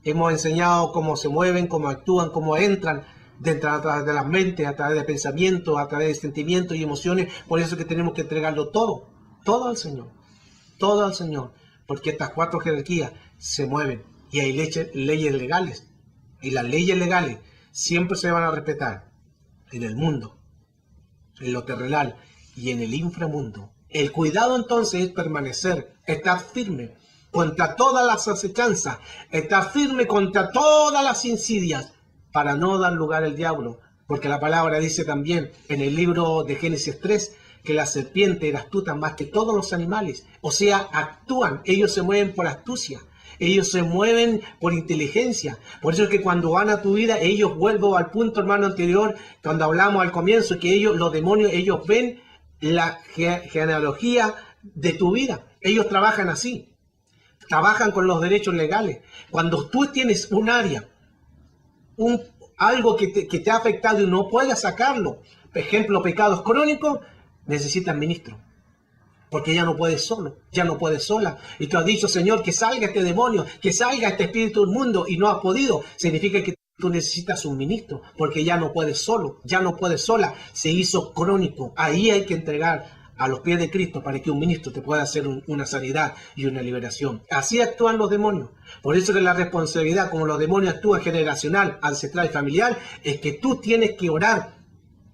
Hemos enseñado cómo se mueven, cómo actúan, cómo entran a través de las mentes, a través de pensamientos, a través de sentimientos y emociones. Por eso es que tenemos que entregarlo todo al Señor, porque estas 4 jerarquías se mueven y hay leyes legales, y las leyes legales siempre se van a respetar en el mundo, en lo terrenal y en el inframundo. El cuidado entonces es permanecer, estar firme contra todas las acechanzas, estar firme contra todas las insidias para no dar lugar al diablo, porque la palabra dice también en el libro de Génesis 3 que la serpiente era astuta más que todos los animales, o sea, actúan, ellos se mueven por astucia, ellos se mueven por inteligencia. Por eso es que cuando van a tu vida, ellos, vuelvo al punto, hermano, anterior, cuando hablamos al comienzo, que ellos, los demonios, ellos ven la genealogía de tu vida. Ellos trabajan así, trabajan con los derechos legales. Cuando tú tienes un área, algo que te ha afectado y no puedes sacarlo, por ejemplo, pecados crónicos, necesitas ministro, porque ya no puedes solo, ya no puedes sola. Y tú has dicho, Señor, que salga este demonio, que salga este espíritu inmundo, y no has podido. Significa que tú necesitas un ministro, porque ya no puedes solo, ya no puedes sola. Se hizo crónico. Ahí hay que entregar a los pies de Cristo para que un ministro te pueda hacer una sanidad y una liberación. Así actúan los demonios. Por eso que la responsabilidad, como los demonios actúan generacional, ancestral y familiar, es que tú tienes que orar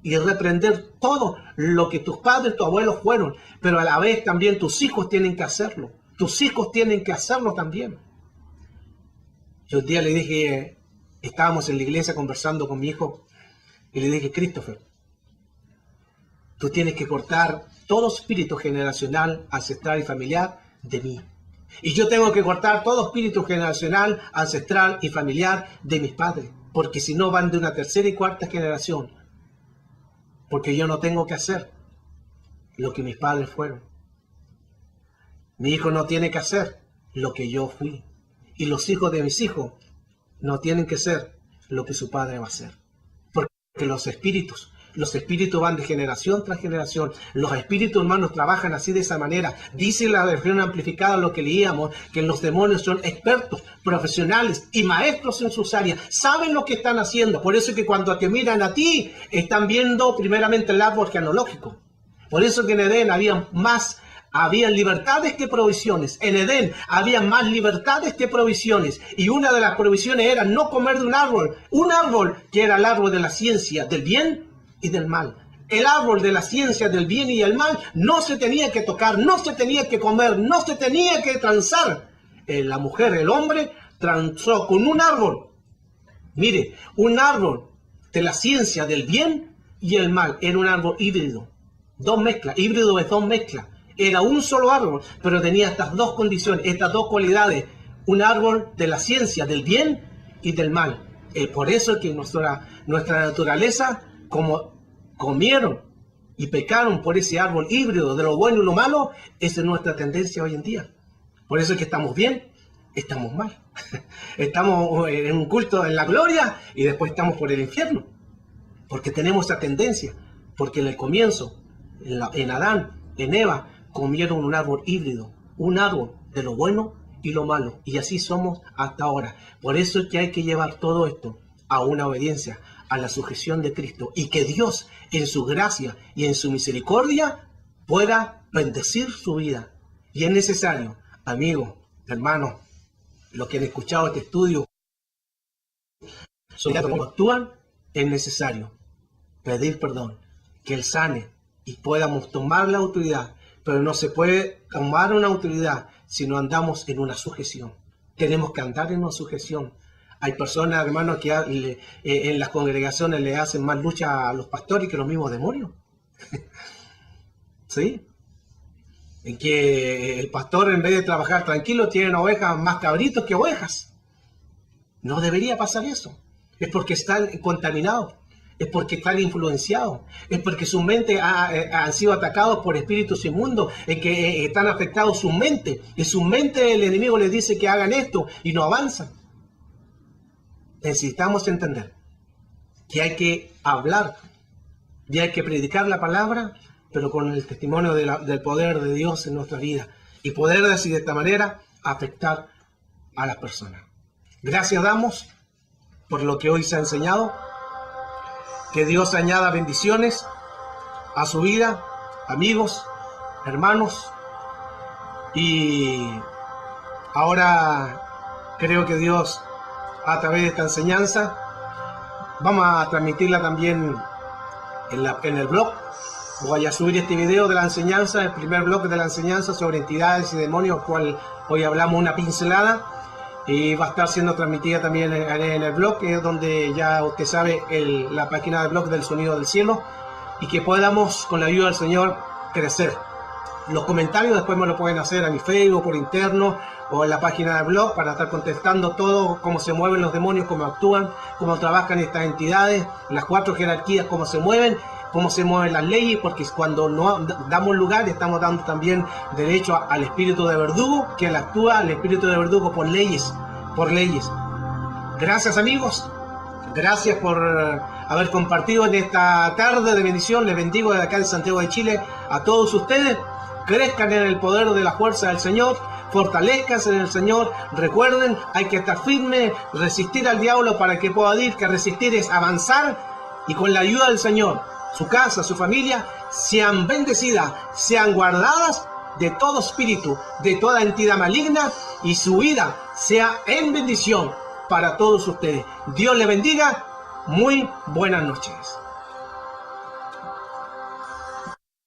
y reprender todo lo que tus padres, tus abuelos fueron, pero a la vez también tus hijos tienen que hacerlo. Tus hijos tienen que hacerlo también. Yo un día le dije, estábamos en la iglesia conversando con mi hijo, y le dije, Christopher, tú tienes que cortar todo espíritu generacional, ancestral y familiar de mí. Y yo tengo que cortar todo espíritu generacional, ancestral y familiar de mis padres, porque si no van de una tercera y cuarta generación. Porque yo no tengo que hacer lo que mis padres fueron. Mi hijo no tiene que hacer lo que yo fui. Y los hijos de mis hijos no tienen que ser lo que su padre va a hacer. Porque los espíritus van de generación tras generación. Los espíritus, hermanos, trabajan así, de esa manera. Dice la versión amplificada, lo que leíamos, que los demonios son expertos, profesionales y maestros en sus áreas. Saben lo que están haciendo. Por eso es que cuando te miran a ti, están viendo primeramente el árbol genealógico. Por eso que en Edén habían libertades que provisiones. En Edén había más libertades que provisiones. Y una de las provisiones era no comer de un árbol que era el árbol de la ciencia del bien y del mal. El árbol de la ciencia del bien y el mal no se tenía que tocar, no se tenía que comer, no se tenía que transar. La mujer, el hombre, transó con un árbol. Mire, un árbol de la ciencia del bien y el mal. Era un árbol híbrido. 2 mezclas. Híbrido es 2 mezclas. Era un solo árbol, pero tenía estas 2 condiciones, estas 2 cualidades. Un árbol de la ciencia del bien y del mal. Por eso es que nuestra naturaleza, como comieron y pecaron por ese árbol híbrido de lo bueno y lo malo, esa es nuestra tendencia hoy en día. Por eso es que estamos bien, estamos mal. Estamos en un culto en la gloria y después estamos por el infierno. Porque tenemos esa tendencia. Porque en el comienzo, en Adán, en Eva, comieron un árbol híbrido. Un árbol de lo bueno y lo malo. Y así somos hasta ahora. Por eso es que hay que llevar todo esto a una obediencia, a la sujeción de Cristo. Y que Dios, en su gracia y en su misericordia, pueda bendecir su vida. Y es necesario, amigos, hermanos, los que han escuchado este estudio, sobre cómo actúan, es necesario pedir perdón, que Él sane y podamos tomar la autoridad. Pero no se puede tomar una autoridad si no andamos en una sujeción. Tenemos que andar en una sujeción. Hay personas, hermanos, que en las congregaciones le hacen más lucha a los pastores que los mismos demonios. ¿Sí? En que el pastor, en vez de trabajar tranquilo, tiene ovejas más cabritos que ovejas. No debería pasar eso. Es porque están contaminados. Es porque están influenciados. Es porque sus mentes han sido atacados por espíritus inmundos. Es que están afectados sus mentes. Y su mente, el enemigo les dice que hagan esto y no avanzan. Necesitamos entender que hay que hablar y hay que predicar la palabra, pero con el testimonio del poder de Dios en nuestra vida. Y poder así de esta manera afectar a las personas. Gracias damos por lo que hoy se ha enseñado. Que Dios añada bendiciones a su vida, amigos, hermanos. Y ahora creo que Dios, a través de esta enseñanza, vamos a transmitirla también en el blog. Voy a subir este video de la enseñanza, el primer blog de la enseñanza sobre entidades y demonios, cual hoy hablamos una pincelada. Y va a estar siendo transmitida también en el blog, que es donde ya usted sabe, la página del blog del Sonido del Cielo. Y que podamos, con la ayuda del Señor, crecer. Los comentarios después me lo pueden hacer a mi Facebook, por interno, o en la página del blog, para estar contestando todo, cómo se mueven los demonios, cómo actúan, cómo trabajan estas entidades, las 4 jerarquías, cómo se mueven las leyes, porque cuando no damos lugar, estamos dando también derecho al espíritu de verdugo, que él actúa, el espíritu de verdugo por leyes. Gracias, amigos, gracias por haber compartido en esta tarde de bendición. Les bendigo desde acá de Santiago de Chile a todos ustedes. Crezcan en el poder de la fuerza del Señor, fortalezcanse en el Señor. Recuerden, hay que estar firme, resistir al diablo para que pueda ir, que resistir es avanzar, y con la ayuda del Señor, su casa, su familia, sean bendecidas, sean guardadas de todo espíritu, de toda entidad maligna, y su vida sea en bendición para todos ustedes. Dios les bendiga. Muy buenas noches.